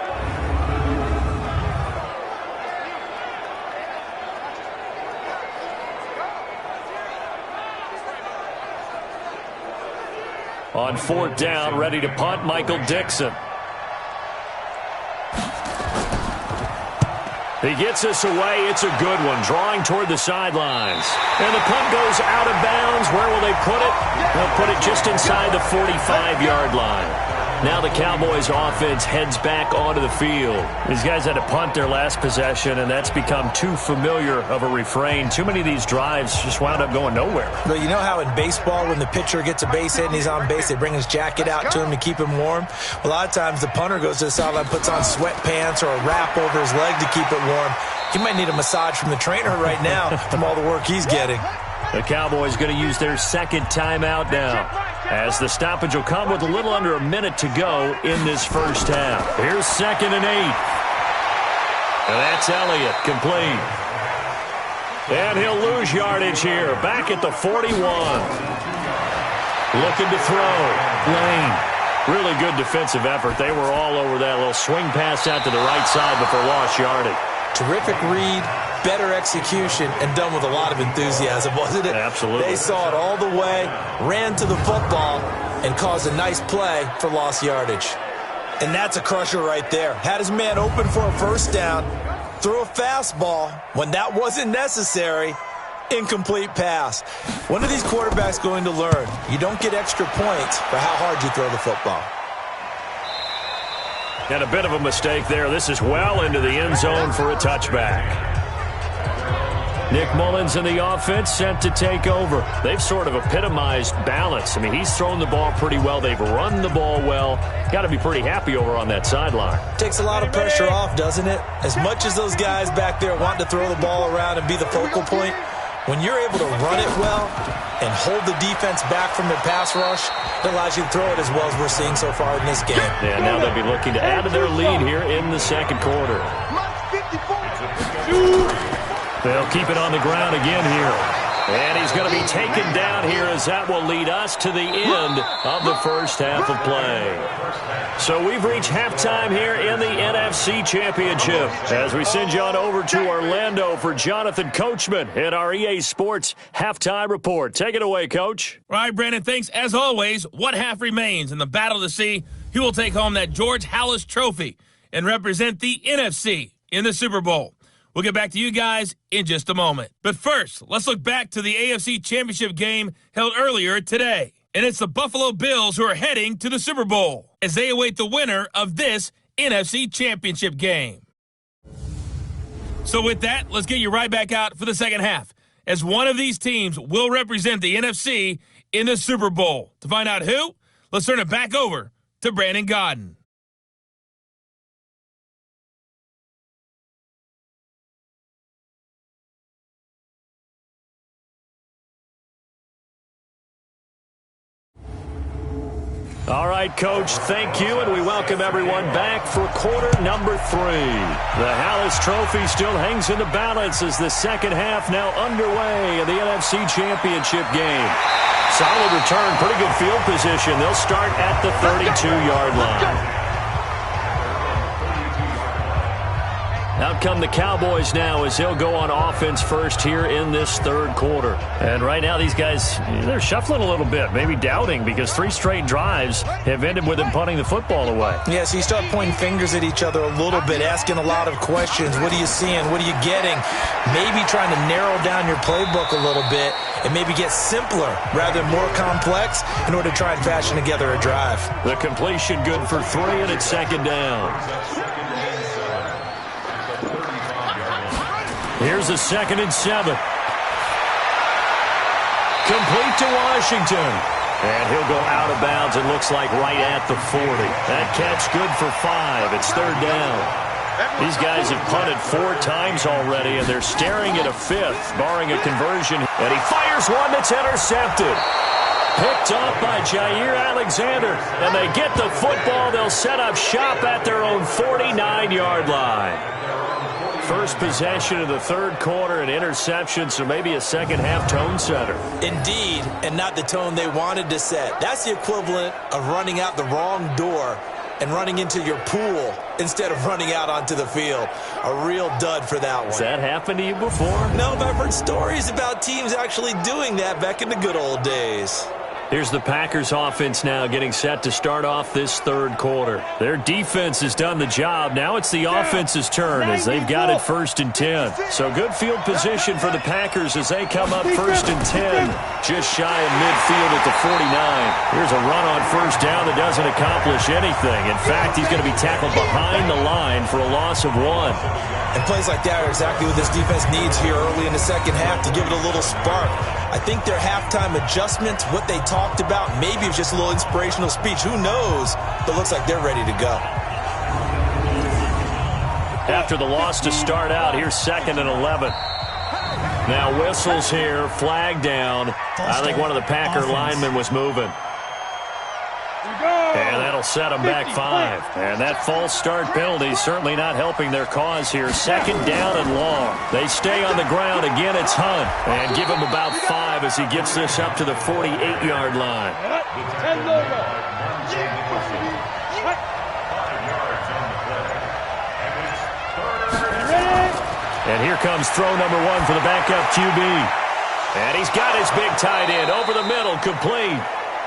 On fourth down, ready to punt, Michael Dixon. He gets us away. It's a good one, drawing toward the sidelines. And the punt goes out of bounds. Where will they put it? They'll put it just inside the 45-yard line. Now the Cowboys offense heads back onto the field. These guys had to punt their last possession, and that's become too familiar of a refrain. Too many of these drives just wound up going nowhere. But you know how in baseball, when the pitcher gets a base hit and he's on base, they bring his jacket out to him to keep him warm? A lot of times the punter goes to the sideline, puts on sweatpants or a wrap over his leg to keep it warm. He might need a massage from the trainer right now from all the work he's getting. The Cowboys going to use their second timeout now, as the stoppage will come with a little under a minute to go in this first half. Here's 2nd and 8. And that's Elliott, complete. And he'll lose yardage here, back at the 41. Looking to throw. Lane. Really good defensive effort. They were all over that little swing pass out to the right side before lost yardage. Terrific read, better execution, and done with a lot of enthusiasm, wasn't it? Absolutely. They saw it all the way, ran to the football, and caused a nice play for lost yardage. And that's a crusher right there. Had his man open for a first down, threw a fastball when that wasn't necessary, incomplete pass. When are these quarterbacks going to learn? You don't get extra points for how hard you throw the football. And a bit of a mistake there. This is well into the end zone for a touchback. Nick Mullins in the offense sent to take over. They've sort of epitomized balance. I mean, he's thrown the ball pretty well. They've run the ball well. Got to be pretty happy over on that sideline. Takes a lot of pressure off, doesn't it? As much as those guys back there want to throw the ball around and be the focal point, When you're able to run it well and hold the defense back from the pass rush, it allows you to throw it as well as we're seeing so far in this game. Yeah, now they'll be looking to add to their lead here in the second quarter. They'll keep it on the ground again here. And he's going to be taken down here as that will lead us to the end of the first half of play. So we've reached halftime here in the NFC Championship as we send you on over to Orlando for Jonathan Coachman in our EA Sports Halftime Report. Take it away, Coach. All right, Brandon, thanks. As always, one half remains in the battle to see who will take home that George Halas Trophy and represent the NFC in the Super Bowl. We'll get back to you guys in just a moment. But first, let's look back to the AFC Championship game held earlier today. And it's the Buffalo Bills who are heading to the Super Bowl as they await the winner of this NFC Championship game. So with that, let's get you right back out for the second half, as one of these teams will represent the NFC in the Super Bowl. To find out who, let's turn it back over to Brandon Godden. All right, Coach, thank you, and we welcome everyone back for quarter number 3. The Halas Trophy still hangs in the balance as the second half now underway in the NFC Championship game. Solid return, pretty good field position. They'll start at the 32-yard line. Out come the Cowboys now as they'll go on offense first here in this third quarter. And right now these guys, they're shuffling a little bit, maybe doubting, because 3 straight drives have ended with them punting the football away. Yeah, so you start pointing fingers at each other a little bit, asking a lot of questions. What are you seeing? What are you getting? Maybe trying to narrow down your playbook a little bit and maybe get simpler rather than more complex in order to try and fashion together a drive. The completion good for 3, and it's second down. Here's a 2nd and 7. Complete to Washington. And he'll go out of bounds, it looks like right at the 40. That catch good for 5. It's third down. These guys have punted 4 times already, and they're staring at a 5th, barring a conversion. And he fires one that's intercepted. Picked up by Jair Alexander. And they get the football. They'll set up shop at their own 49-yard line. First possession of the third quarter, an interception, so maybe a second-half tone setter. Indeed, and not the tone they wanted to set. That's the equivalent of running out the wrong door and running into your pool instead of running out onto the field. A real dud for that one. Has that happened to you before? No, but I've heard stories about teams actually doing that back in the good old days. Here's the Packers offense now getting set to start off this third quarter. Their defense has done the job. Now it's the offense's turn as they've got it 1st and 10. So good field position for the Packers as they come up 1st and 10. Just shy of midfield at the 49. Here's a run on first down that doesn't accomplish anything. In fact, he's going to be tackled behind the line for a loss of 1. And plays like that are exactly what this defense needs here early in the second half to give it a little spark. I think their halftime adjustments, what they talked about, maybe it was just a little inspirational speech. Who knows? But looks like they're ready to go. After the loss to start out, here's 2nd and 11. Now whistles here, flag down. I think one of the Packer linemen was moving. And that'll set them back 5. And that false start penalty is certainly not helping their cause here. 2nd down and long. They stay on the ground. Again, it's Hunt. And give him about 5 as he gets this up to the 48-yard line. And here comes throw number 1 for the backup QB. And he's got his big tight end over the middle, complete.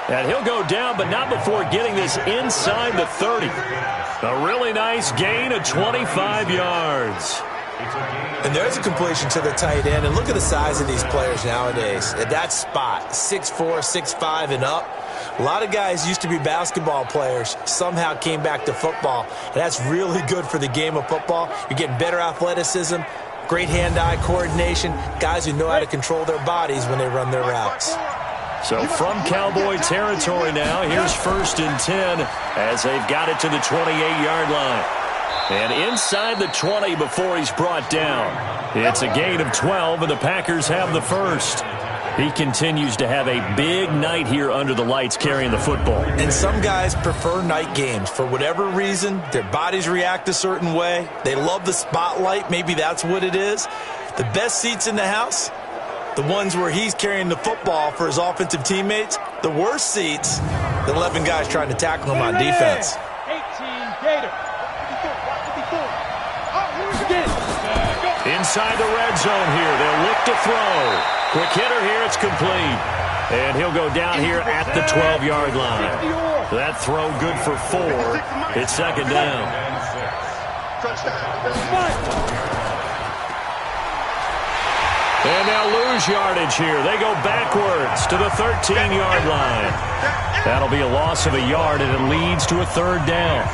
And he'll go down, but not before getting this inside the 30. A really nice gain of 25 yards. And there's a completion to the tight end. And look at the size of these players nowadays. At that spot, 6'4", 6'5", and up. A lot of guys used to be basketball players, somehow came back to football. And that's really good for the game of football. You're getting better athleticism, great hand-eye coordination, guys who know how to control their bodies when they run their routes. So from Cowboy territory now, here's 1st and 10 as they've got it to the 28-yard line. And inside the 20 before he's brought down. It's a gain of 12, and the Packers have the first. He continues to have a big night here under the lights carrying the football. And some guys prefer night games. For whatever reason, their bodies react a certain way. They love the spotlight. Maybe that's what it is. The best seats in the house, the ones where he's carrying the football for his offensive teammates. The worst seats, the 11 guys trying to tackle him on defense. 18 Gator. Inside the red zone here. They'll look to throw. Quick hitter here. It's complete. And he'll go down here at the 12-yard line. That throw good for 4. It's second down. And they'll lose yardage here. They go backwards to the 13-yard line. That'll be a loss of a yard, and it leads to a third down.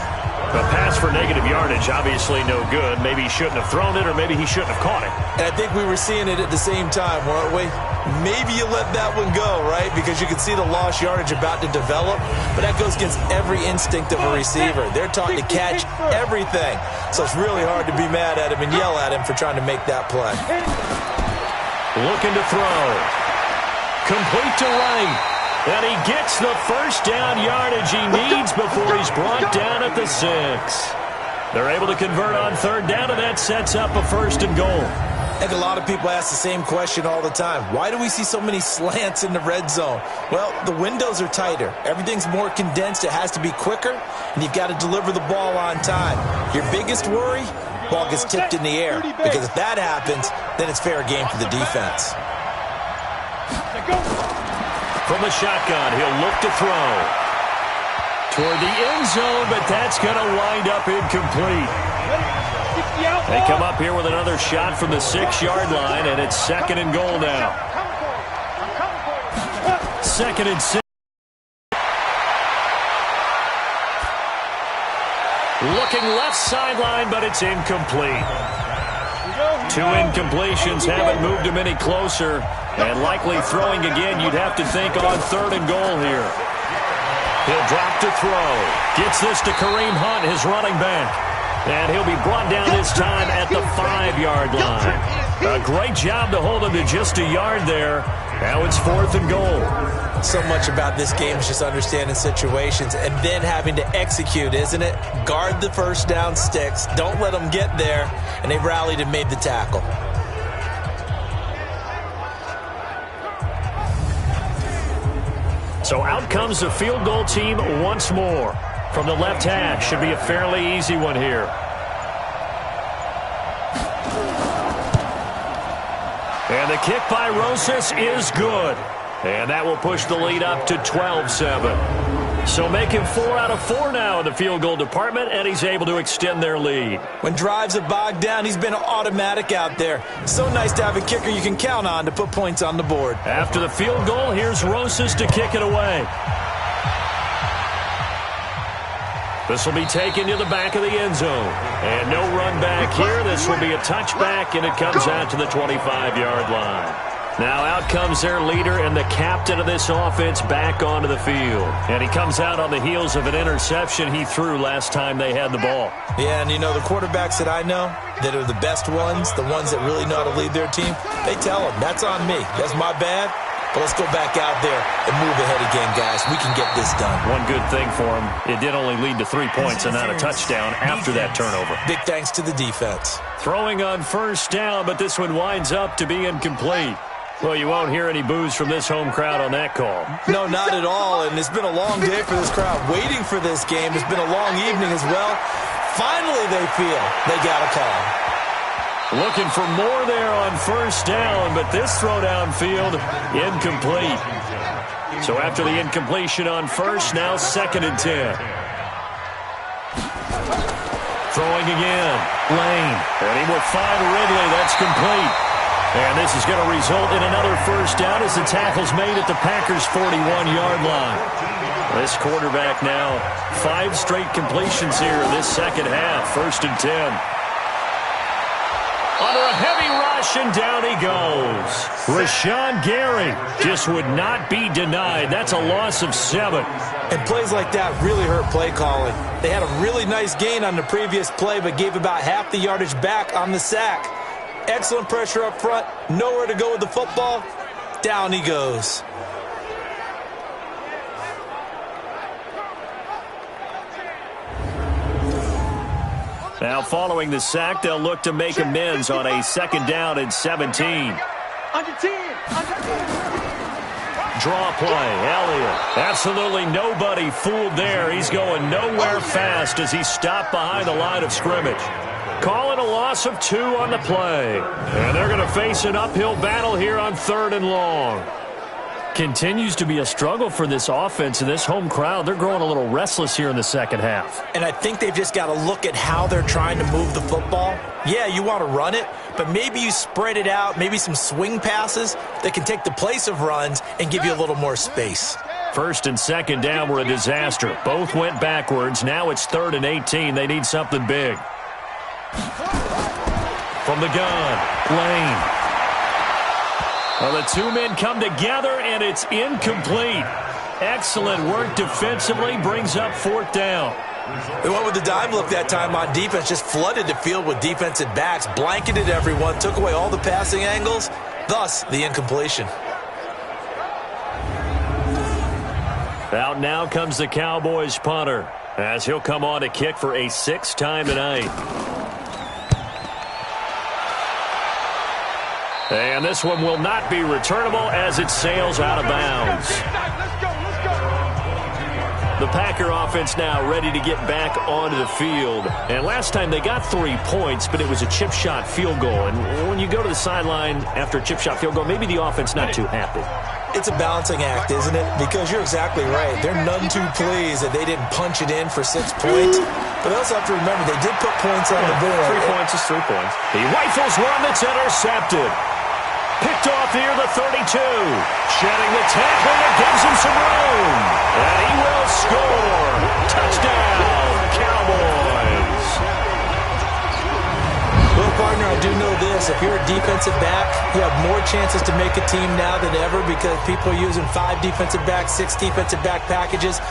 A pass for negative yardage, obviously no good. Maybe he shouldn't have thrown it, or maybe he shouldn't have caught it. And I think we were seeing it at the same time, weren't we? Maybe you let that one go, right? Because you can see the lost yardage about to develop. But that goes against every instinct of a receiver. They're taught to catch everything. So it's really hard to be mad at him and yell at him for trying to make that play. Looking to throw. Complete to right. And he gets the first down yardage he needs before he's brought down at the 6. They're able to convert on third down, and that sets up a first and goal. I think a lot of people ask the same question all the time. Why do we see so many slants in the red zone? Well, the windows are tighter. Everything's more condensed. It has to be quicker, and you've got to deliver the ball on time. Your biggest worry? Ball gets tipped in the air. Because if that happens, then it's fair game for the defense. From the shotgun, he'll look to throw. Toward the end zone, but that's going to wind up incomplete. They come up here with another shot from the 6-yard line, and it's second and goal now. Second and 6. Looking left sideline, but it's incomplete. 2 incompletions haven't moved him any closer. And likely throwing again, you'd have to think on third and goal here. He'll drop to throw. Gets this to Kareem Hunt, his running back. And he'll be brought down this time at the 5-yard line. A great job to hold him to just a yard there. Now it's fourth and goal. So much about this game is just understanding situations and then having to execute, isn't it? Guard the first down sticks. Don't let them get there. And they rallied and made the tackle. So out comes the field goal team once more. From the left hash, should be a fairly easy one here. And the kick by Rosas is good. And that will push the lead up to 12-7. So make him 4 out of 4 now in the field goal department, and he's able to extend their lead. When drives are bogged down, he's been automatic out there. So nice to have a kicker you can count on to put points on the board. After the field goal, here's Rosas to kick it away. This will be taken to the back of the end zone. And no run back here. This will be a touchback, and it comes out to the 25-yard line. Now out comes their leader and the captain of this offense back onto the field. And he comes out on the heels of an interception he threw last time they had the ball. Yeah, and you know, the quarterbacks that I know that are the best ones, the ones that really know how to lead their team, they tell them, that's on me. That's my bad. But let's go back out there and move ahead again, guys. We can get this done. One good thing for him, it did only lead to 3 points and not a touchdown after that turnover. Big thanks to the defense. Throwing on first down, but this one winds up to be incomplete. Well, you won't hear any boos from this home crowd on that call. No, not at all, and it's been a long day for this crowd waiting for this game. It's been a long evening as well. Finally, they feel they got a call. Looking for more there on first down, but this throw downfield, incomplete. So after the incompletion on first, now second and 10. Throwing again, Lane, and he will find Ridley. That's complete. And this is going to result in another first down as the tackle's made at the Packers' 41-yard line. This quarterback now, 5 straight completions here in this second half, first and 10. Under a heavy rush, rush, and down he goes. Rashawn Gary just would not be denied. That's a loss of 7. And plays like that really hurt play calling. They had a really nice gain on the previous play, but gave about half the yardage back on the sack. Excellent pressure up front. Nowhere to go with the football. Down he goes. Now following the sack, they'll look to make amends on a 2nd down and 17. Under 10. Draw play, Elliott. Absolutely nobody fooled there. He's going nowhere fast as he stopped behind the line of scrimmage. Call it a loss of 2 on the play. And they're going to face an uphill battle here on 3rd and long. Continues to be a struggle for this offense and this home crowd. They're growing a little restless here in the second half. And I think they've just got to look at how they're trying to move the football. Yeah, you want to run it, but maybe you spread it out, maybe some swing passes that can take the place of runs and give you a little more space. 1st and 2nd down were a disaster. Both went backwards. Now it's 3rd and 18. They need something big. From the gun, Lane. Well, the 2 men come together, and it's incomplete. Excellent work defensively, brings up 4th down. They went with the dime look that time on defense, just flooded the field with defensive backs, blanketed everyone, took away all the passing angles, thus the incompletion. Out now comes the Cowboys punter, as he'll come on to kick for a 6th time tonight. And this one will not be returnable as it sails out of bounds. The Packer offense now ready to get back onto the field. And last time they got 3 points, but it was a chip shot field goal. And when you go to the sideline after a chip shot field goal, maybe the offense not too happy. It's a balancing act, isn't it? Because you're exactly right. They're none too pleased that they didn't punch it in for 6 points. But they also have to remember they did put points on the board. 3 points is 3 points. He rifles one that's intercepted. Picked off near the 32. Shedding the tackle that gives him some room. And he will score. Touchdown, Cowboys. Well, partner, I do know this. If you're a defensive back, you have more chances to make a team now than ever because people are using 5 defensive backs, 6 defensive back packages.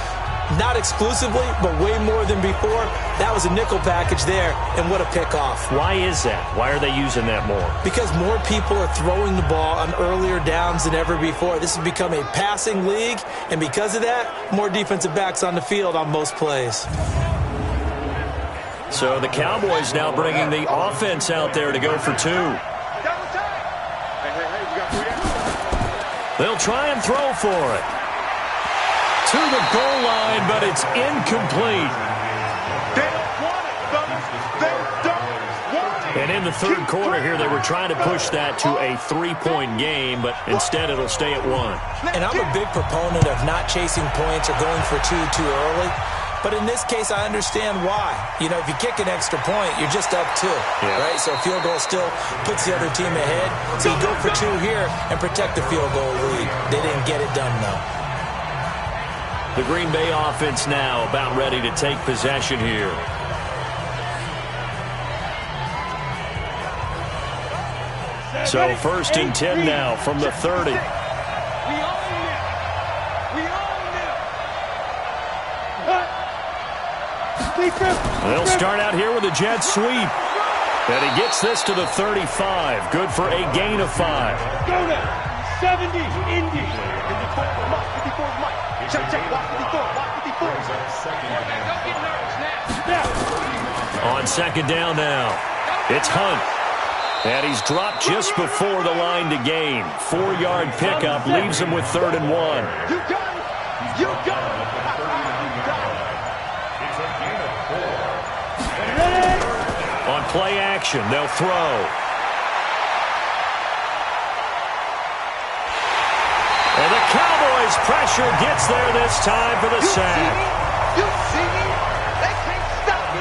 Not exclusively, but way more than before. That was a nickel package there, and what a pickoff. Why is that? Why are they using that more? Because more people are throwing the ball on earlier downs than ever before. This has become a passing league, and because of that, more defensive backs on the field on most plays. So the Cowboys now bringing the offense out there to go for 2. They'll try and throw for it. To the goal line, but it's incomplete. They don't want it, fellas. They don't want it. And in the 3rd quarter here, they were trying to push that to a 3-point game, but instead it'll stay at 1. And I'm a big proponent of not chasing points or going for 2 too early. But in this case, I understand why. You know, if you kick an extra point, you're just up 2, right? So a field goal still puts the other team ahead. So you go for 2 here and protect the field goal lead. They didn't get it done, though. The Green Bay offense now about ready to take possession here. So 1st and 10 now from the 30. They'll start out here with a jet sweep. And he gets this to the 35. Good for a gain of 5. Go now. 70, Indy. 54 Mike. Check, watch 54, watch 54. On 2nd down now, it's Hunt. And he's dropped just before the line to gain. 4-yard pickup leaves him with 3rd and 1. You got it. You got it. On play action, they'll throw. And the Cowboys' pressure gets there this time for the sack. You see me? They can't stop me.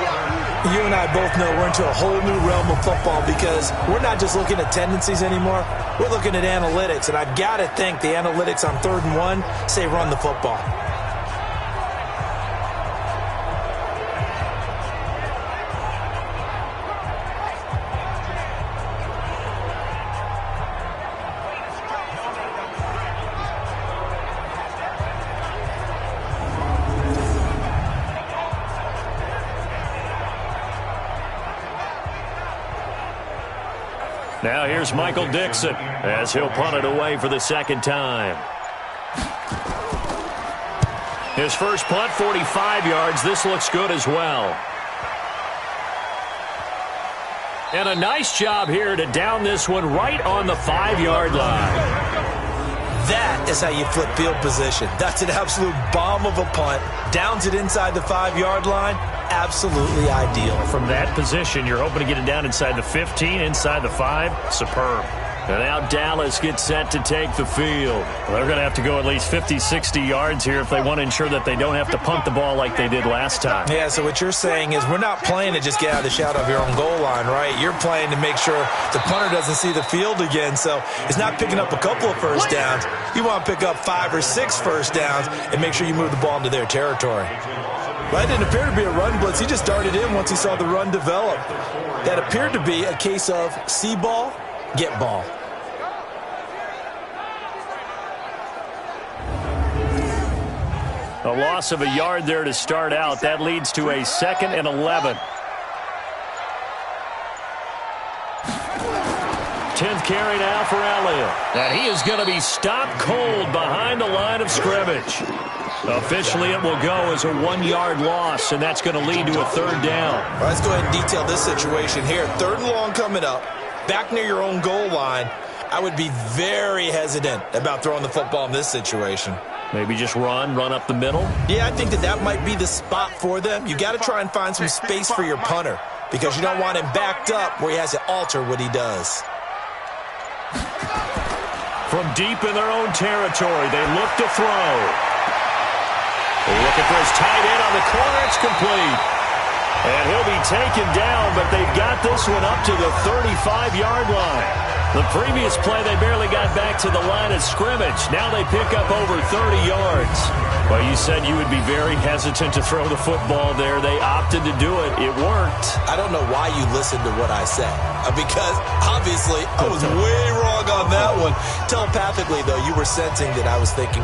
You and I both know we're into a whole new realm of football because we're not just looking at tendencies anymore. We're looking at analytics, and I've got to think the analytics on 3rd and 1 say run the football. Now here's Michael Dixon as he'll punt it away for the second time. His first punt, 45 yards. This looks good as well. And a nice job here to down this one right on the 5-yard line. That is how you flip field position. That's an absolute bomb of a punt. Downs it inside the 5-yard line. Absolutely ideal. From that position, you're hoping to get it down inside the 15, inside the 5. Superb. And now Dallas gets set to take the field. Well, they're going to have to go at least 50, 60 yards here if they want to ensure that they don't have to punt the ball like they did last time. Yeah, so what you're saying is we're not playing to just get out of the shadow of your own goal line, right? You're playing to make sure the punter doesn't see the field again. So it's not picking up a couple of first downs. You want to pick up 5 or 6 first downs and make sure you move the ball into their territory. That didn't appear to be a run blitz. He just darted in once he saw the run develop. That appeared to be a case of see ball, get ball. A loss of a yard there to start out. That leads to a 2nd and 11. 10th carry now for Elliott. And he is going to be stopped cold behind the line of scrimmage. Officially, it will go as a 1-yard loss, and that's going to lead to a 3rd down. All right, let's go ahead and detail this situation here. 3rd and long coming up, back near your own goal line. I would be very hesitant about throwing the football in this situation. Maybe just run up the middle? Yeah, I think that might be the spot for them. You got to try and find some space for your punter because you don't want him backed up where he has to alter what he does. From deep in their own territory, they look to throw. Looking for his tight end on the corner. It's complete. And he'll be taken down, but they've got this one up to the 35-yard line. The previous play, they barely got back to the line of scrimmage. Now they pick up over 30 yards. Well, you said you would be very hesitant to throw the football there. They opted to do it. It worked. I don't know why you listened to what I said. Because, obviously, I was way wrong on that one. Telepathically, though, you were sensing that I was thinking,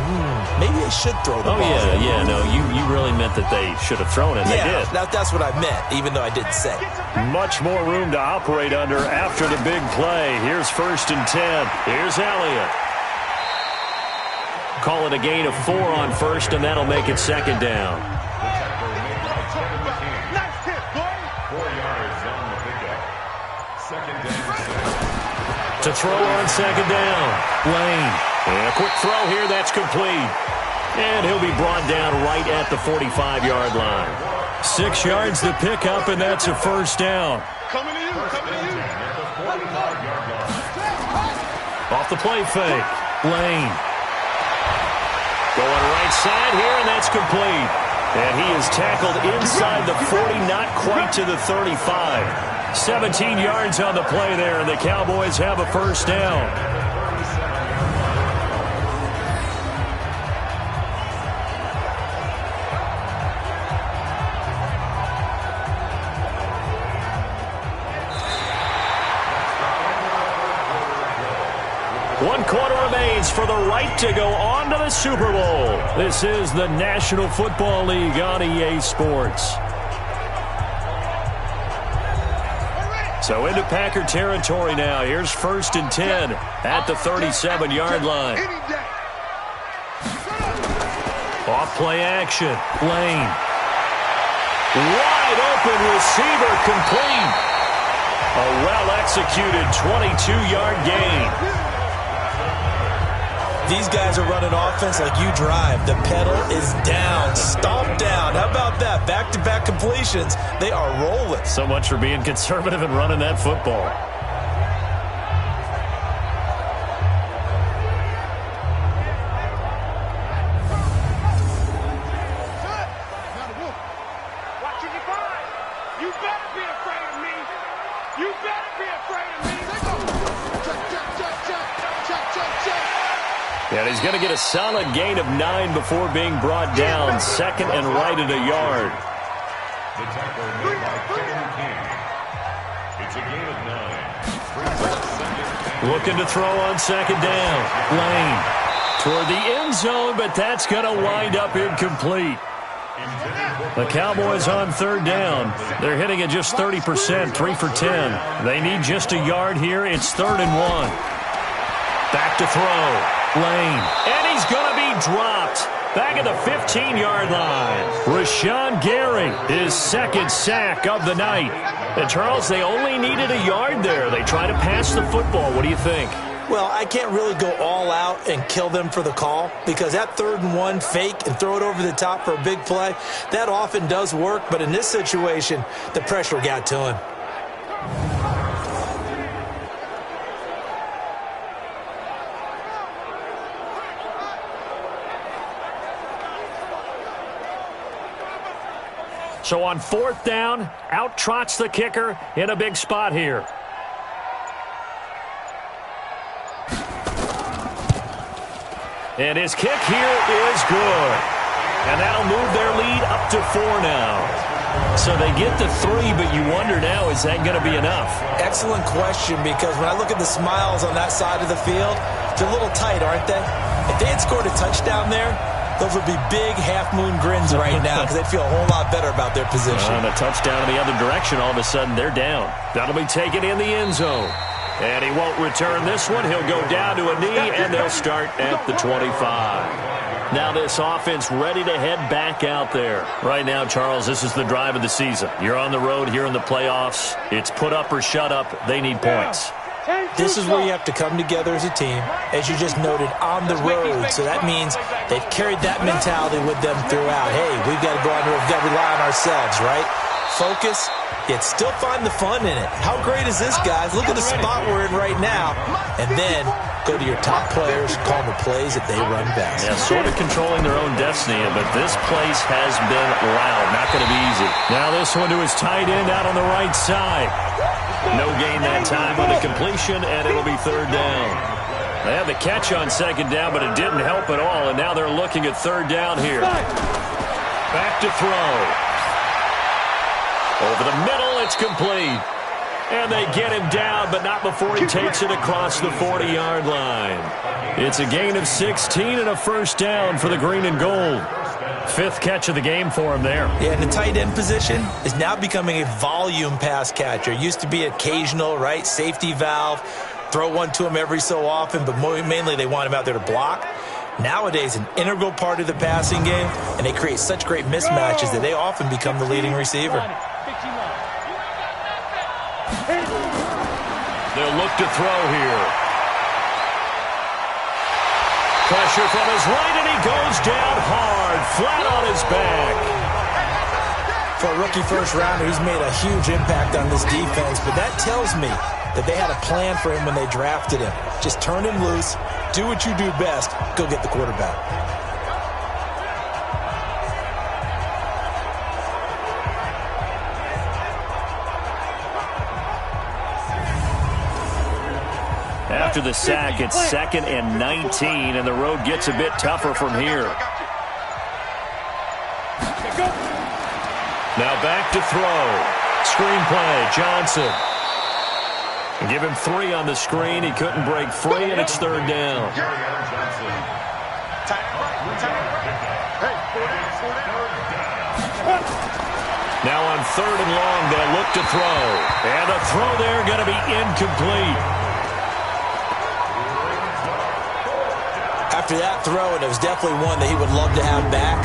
maybe they should throw the ball. Oh, yeah, no, you really meant that they should have thrown it. Yeah, they did. That's what I meant, even though I didn't say it. Much more room to operate under after the big play. Here's 1st and 10. Here's Elliott. Call it a gain of 4 on 1st, and that'll make it 2nd down. To throw on 2nd down. Lane. And a quick throw here. That's complete. And he'll be brought down right at the 45-yard line. 6 yards to pick up, and that's a 1st down. Coming to you. Off the play fake. Lane. Going right side here, and that's complete. And he is tackled inside the 40, not quite to the 35. 17 yards on the play there, and the Cowboys have a 1st down. One quarter remains for the right to go on to the Super Bowl. This is the National Football League on EA Sports. So into Packer territory now. Here's 1st and 10 at the 37-yard line. Off play action. Lane. Wide open receiver complete. A well-executed 22-yard gain. These guys are running offense like you drive. The pedal is down, stomped down. How about that? Back-to-back completions. They are rolling. So much for being conservative and running that football. Watch your divide. You better be afraid of me. You better be afraid of me. Check. And he's going to get a solid gain of 9 before being brought down. 2nd and right at a yard. The tackle made by Kevin King. It's a gain of 9. Looking to throw on 2nd down. Lane toward the end zone, but that's going to wind up incomplete. The Cowboys on third down. They're hitting at just 30%, 3 for 10. They need just a yard here. It's 3rd and 1. Back to throw. Lane. And he's going to be dropped. Back at the 15-yard line. Rashawn Gary, his 2nd sack of the night. And, Charles, they only needed a yard there. They try to pass the football. What do you think? Well, I can't really go all out and kill them for the call because that 3rd and 1 fake and throw it over the top for a big play, that often does work. But in this situation, the pressure got to him. So on 4th down, out trots the kicker in a big spot here. And his kick here is good. And that'll move their lead up to 4 now. So they get to 3, but you wonder now, is that going to be enough? Excellent question, because when I look at the smiles on that side of the field, they're a little tight, aren't they? If they had scored a touchdown there, those would be big half-moon grins right now because they'd feel a whole lot better about their position. On a touchdown in the other direction, all of a sudden they're down. That'll be taken in the end zone. And he won't return this one. He'll go down to a knee, and they'll start at the 25. Now this offense ready to head back out there. Right now, Charles, this is the drive of the season. You're on the road here in the playoffs. It's put up or shut up. They need points. This is where you have to come together as a team, as you just noted, on the road. So that means they've carried that mentality with them throughout. Hey, we've got to go on the road. We've got to rely on ourselves, right? Focus, yet still find the fun in it. How great is this, guys? Look at the spot we're in right now. And then go to your top players, call the plays that they run best. Yeah, sort of controlling their own destiny, but this place has been loud. Not going to be easy. Now this one to his tight end out on the right side. No gain that time on the completion, and it'll be 3rd down. They had the catch on 2nd down, but it didn't help at all, and now they're looking at 3rd down here. Back to throw. Over the middle, it's complete. And they get him down, but not before he takes it across the 40-yard line. It's a gain of 16 and a 1st down for the green and gold. 5th catch of the game for him there. Yeah, and the tight end position is now becoming a volume pass catcher. It used to be occasional, right? Safety valve. Throw one to him every so often, but mainly they want him out there to block. Nowadays, an integral part of the passing game, and they create such great mismatches that they often become the leading receiver. They'll look to throw here. Pressure from his right, and he goes down hard, flat on his back. For a rookie first-rounder, he's made a huge impact on this defense, but that tells me that they had a plan for him when they drafted him. Just turn him loose, do what you do best, go get the quarterback. After the sack, it's 2nd and 19, and the road gets a bit tougher from here. Now back to throw. Screen play, Johnson. Give him 3 on the screen. He couldn't break free, and it's 3rd down. Now on 3rd and long, they'll look to throw. And the throw there going to be incomplete. After that throw, and it was definitely one that he would love to have back,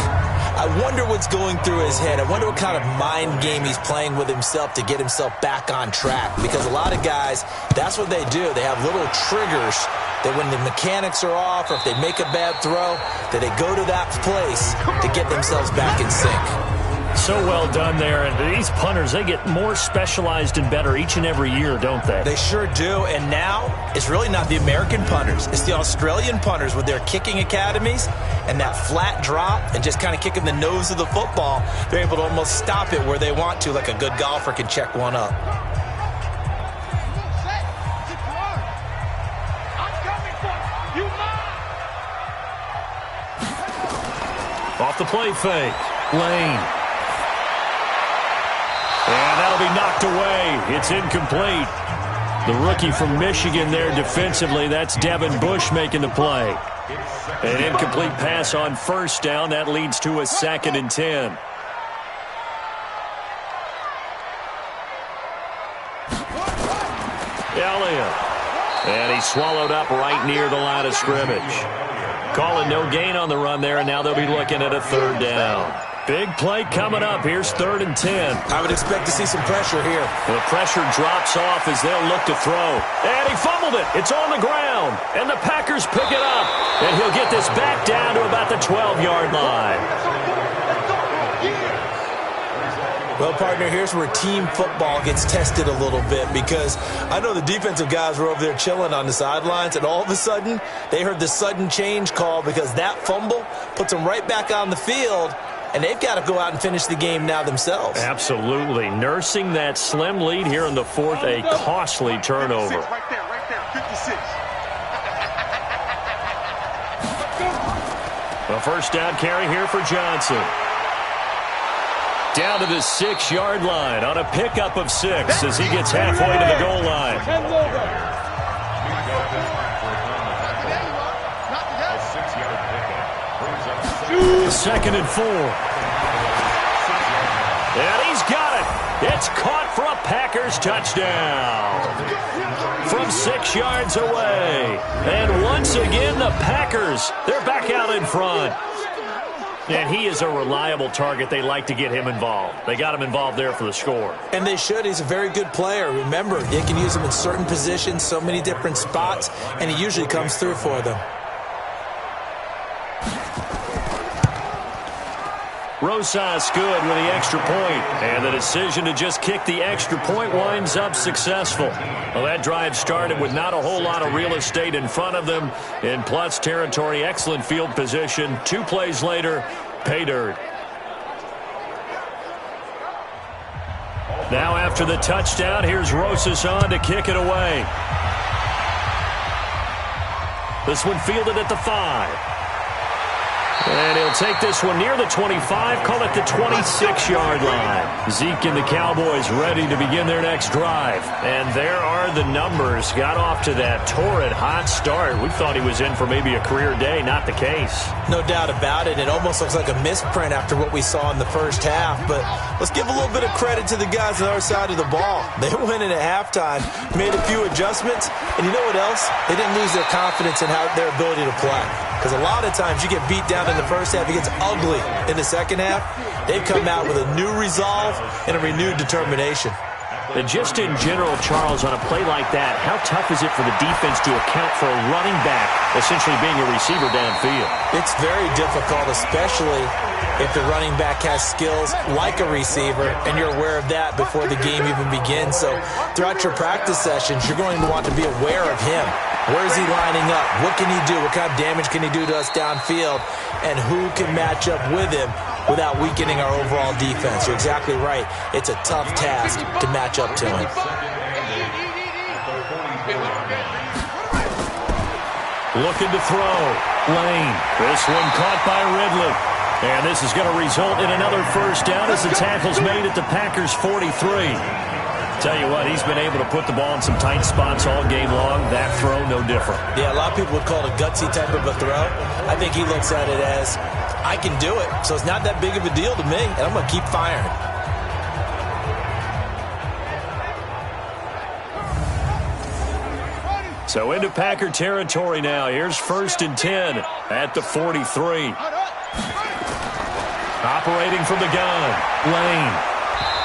I wonder what's going through his head. I wonder what kind of mind game he's playing with himself to get himself back on track. Because a lot of guys, that's what they do. They have little triggers that when the mechanics are off or if they make a bad throw, that they go to that place to get themselves back in sync. So well done there. And these punters, they get more specialized and better each and every year, don't they? They sure do. And now, it's really not the American punters. It's the Australian punters with their kicking academies and that flat drop and just kind of kicking the nose of the football. They're able to almost stop it where they want to, like a good golfer can check one up. Off the play fake. Lane. And that'll be knocked away. It's incomplete. The rookie from Michigan there defensively. That's Devin Bush making the play. An incomplete pass on first down. That leads to a 2nd and 10. Elliott. And he's swallowed up right near the line of scrimmage. Calling no gain on the run there, and now they'll be looking at a 3rd down. Big play coming up. Here's 3rd and 10. I would expect to see some pressure here. The pressure drops off as they'll look to throw. And he fumbled it. It's on the ground. And the Packers pick it up. And he'll get this back down to about the 12-yard line. Well, partner, here's where team football gets tested a little bit, because I know the defensive guys were over there chilling on the sidelines, and all of a sudden they heard the sudden change call because that fumble puts them right back on the field, and they've got to go out and finish the game now themselves. Absolutely. Nursing that slim lead here in the 4th, a costly turnover. Right there, 56. A 1st down carry here for Johnson. Down to the 6-yard line on a pickup of 6 as he gets halfway to the goal line. 2nd and 4. And he's got it. It's caught for a Packers touchdown. From 6 yards away. And once again, the Packers, they're back out in front. And he is a reliable target. They like to get him involved. They got him involved there for the score. And they should. He's a very good player. Remember, they can use him in certain positions, so many different spots, and he usually comes through for them. Rosas good with the extra point. And the decision to just kick the extra point winds up successful. Well, that drive started with not a whole lot of real estate in front of them. In plus territory, excellent field position. 2 plays later, pay dirt. Now after the touchdown, here's Rosas on to kick it away. This one fielded at the 5. And he'll take this one near the 25, call it the 26-yard line. Zeke and the Cowboys ready to begin their next drive. And there are the numbers. Got off to that torrid hot start. We thought he was in for maybe a career day. Not the case. No doubt about it. It almost looks like a misprint after what we saw in the first half. But let's give a little bit of credit to the guys on the other side of the ball. They went in at halftime, made a few adjustments, and you know what else? They didn't lose their confidence in their ability to play. Because a lot of times you get beat down in the first half, it gets ugly in the second half. They've come out with a new resolve and a renewed determination. And just in general, Charles, on a play like that, how tough is it for the defense to account for a running back essentially being a receiver downfield? It's very difficult, especially if the running back has skills like a receiver, and you're aware of that before the game even begins. So throughout your practice sessions, you're going to want to be aware of him. Where is he lining up? What can he do? What kind of damage can he do to us downfield? And who can match up with him without weakening our overall defense? You're exactly right. It's a tough task to match up to him. Looking to throw. Lane. This one caught by Ridley. And this is going to result in another 1st down as the tackle's made at the Packers' 43. Tell you what, he's been able to put the ball in some tight spots all game long. That throw, no different. Yeah, a lot of people would call it a gutsy type of a throw. I think he looks at it as, I can do it, so it's not that big of a deal to me, and I'm going to keep firing. So into Packer territory now. Here's 1st and 10 at the 43. Operating from the gun, Lane.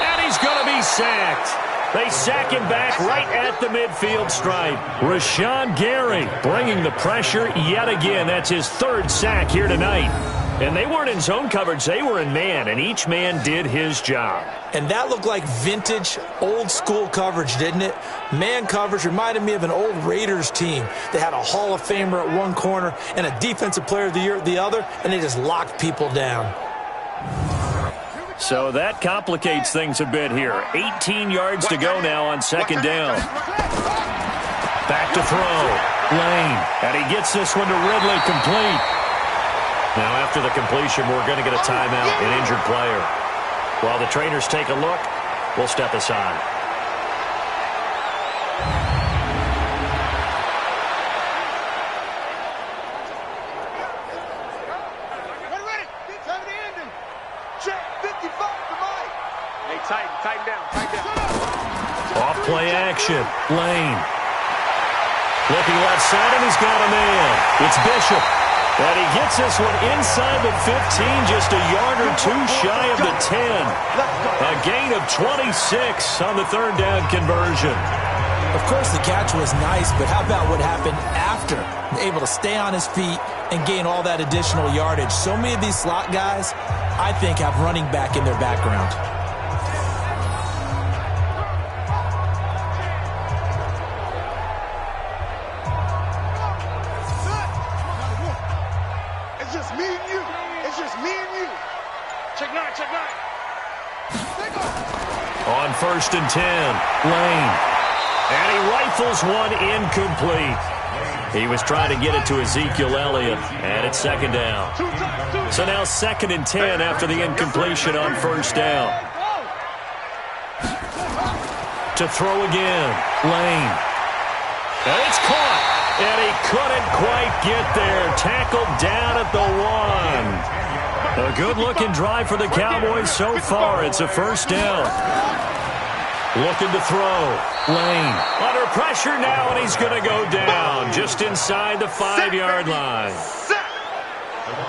And he's going to be sacked. They sack him back right at the midfield stripe. Rashawn Gary bringing the pressure yet again. That's his 3rd sack here tonight. And they weren't in zone coverage. They were in man, and each man did his job. And that looked like vintage, old-school coverage, didn't it? Man coverage reminded me of an old Raiders team. They had a Hall of Famer at one corner and a Defensive Player of the Year at the other, and they just locked people down. So that complicates things a bit here. 18 yards to go now on 2nd down. Back to throw. Lane. And he gets this one to Ridley, complete. Now after the completion, we're going to get a timeout, an injured player. While the trainers take a look, we'll step aside. Tighten down. Off play action. Lane. Looking left side, and he's got a man. It's Bishop. And he gets this one inside the 15, just a yard or two shy of the 10. A gain of 26 on the third down conversion. Of course, the catch was nice, but how about what happened after? Able to stay on his feet and gain all that additional yardage. So many of these slot guys, I think, have running back in their background. On 1st and 10, Lane. And he rifles one incomplete. He was trying to get it to Ezekiel Elliott, and it's 2nd down. So now 2nd and 10 after the incompletion on 1st down. To throw again, Lane. And it's caught, and he couldn't quite get there. Tackled down at the 1. A good-looking drive for the Cowboys so far. It's a 1st down. Looking to throw. Lane under pressure now, and he's going to go down just inside the 5-yard line.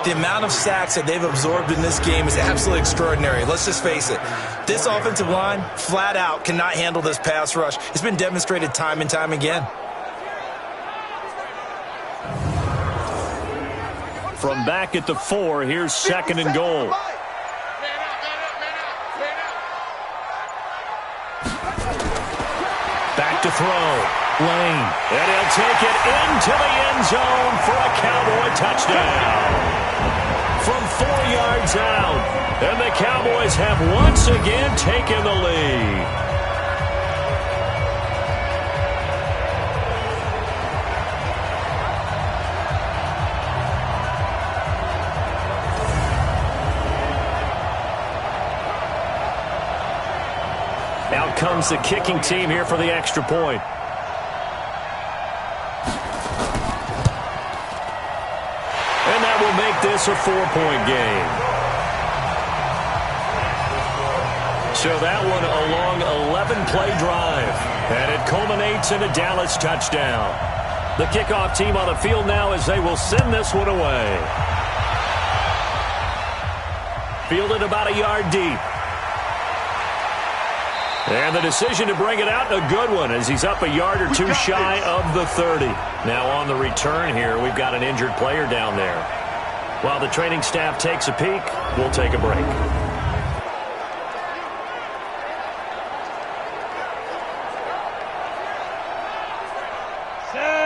The amount of sacks that they've absorbed in this game is absolutely extraordinary. Let's just face it. This offensive line, flat out, cannot handle this pass rush. It's been demonstrated time and time again. From back at the 4, here's 2nd and goal. Back to throw. Lane. And he'll take it into the end zone for a Cowboy touchdown. From 4 yards out. And the Cowboys have once again taken the lead. Out comes the kicking team here for the extra point. And that will make this a 4-point game. So that one a long 11-play drive. And it culminates in a Dallas touchdown. The kickoff team on the field now as they will send this one away. Fielded about a yard deep. And the decision to bring it out, a good one, as he's up a yard or two shy of the 30. Now on the return here, we've got an injured player down there. While the training staff takes a peek, we'll take a break.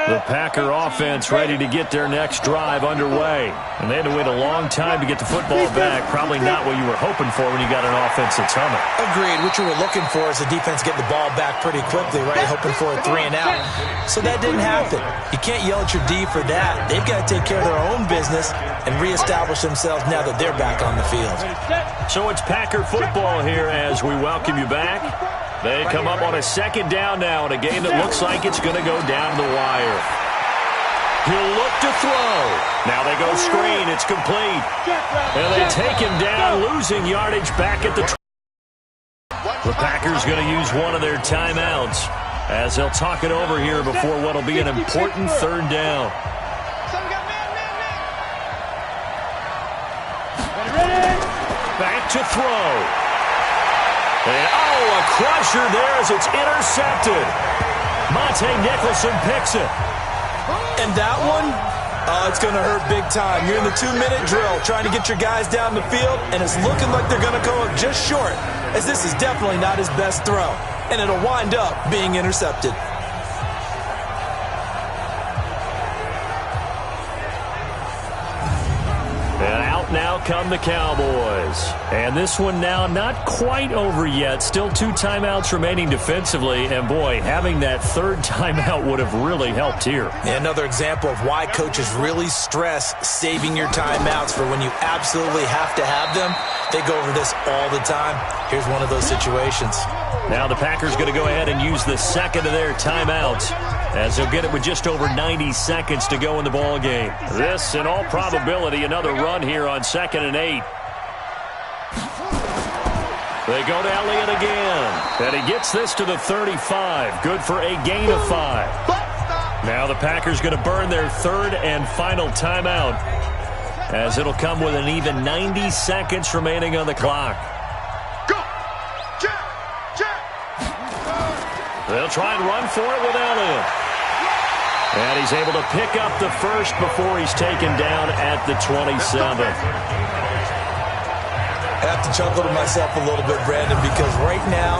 The Packer offense ready to get their next drive underway. And they had to wait a long time to get the football back. Probably not what you were hoping for when you got an offense that's humming. Agreed. What you were looking for is the defense getting the ball back pretty quickly, right? Hoping for a 3 and out. So that didn't happen. You can't yell at your D for that. They've got to take care of their own business and reestablish themselves now that they're back on the field. So it's Packer football here as we welcome you back. They come up on a 2nd down now in a game that looks like it's going to go down the wire. He'll look to throw. Now they go screen. It's complete. And they take him down, losing yardage back at the. The Packers going to use one of their timeouts as they'll talk it over here before what will be an important 3rd down. Back to throw. And, a crusher there as it's intercepted. Monte Nicholson picks it. And that one, it's going to hurt big time. You're in the 2-minute drill trying to get your guys down the field, and it's looking like they're going to go up just short, as this is definitely not his best throw, and it'll wind up being intercepted. And out now come the Cowboys. And this one now not quite over yet. Still 2 timeouts remaining defensively. And, boy, having that 3rd timeout would have really helped here. Yeah, another example of why coaches really stress saving your timeouts for when you absolutely have to have them. They go over this all the time. Here's one of those situations. Now the Packers going to go ahead and use the 2nd of their timeouts, as they'll get it with just over 90 seconds to go in the ball game. This, in all probability, another run here on 2nd and 8. They go to Elliott again. And he gets this to the 35. Good for a gain of 5. Now the Packers going to burn their third and final timeout, as it'll come with an even 90 seconds remaining on the clock. They'll try and run for it with Elliott. And he's able to pick up the first before he's taken down at the 27. I have to chuckle to myself a little bit, Brandon, because right now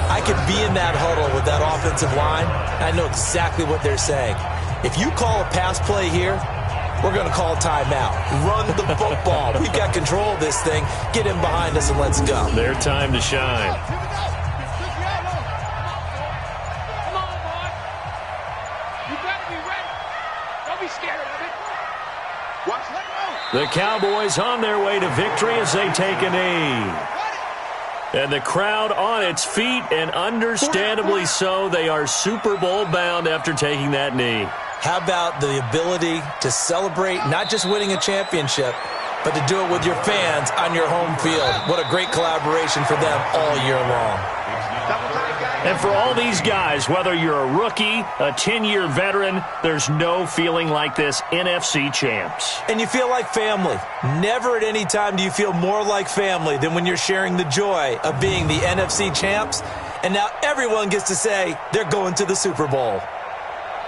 I could be in that huddle with that offensive line. I know exactly what they're saying. If you call a pass play here, we're going to call a timeout. Run the football. We've got control of this thing. Get in behind us and let's go. Their time to shine. The Cowboys on their way to victory as they take a knee. And the crowd on its feet, and understandably so. They are Super Bowl bound after taking that knee. How about the ability to celebrate not just winning a championship, but to do it with your fans on your home field? What a great collaboration for them all year long. And for all these guys, whether you're a rookie, a 10-year veteran, there's no feeling like this NFC champs. And you feel like family. Never at any time do you feel more like family than when you're sharing the joy of being the NFC champs. And now everyone gets to say they're going to the Super Bowl.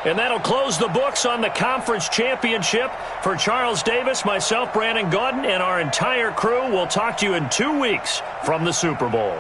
And that'll close the books on the conference championship. For Charles Davis, myself, Brandon Gaudin, and our entire crew, we'll talk to you in 2 weeks from the Super Bowl.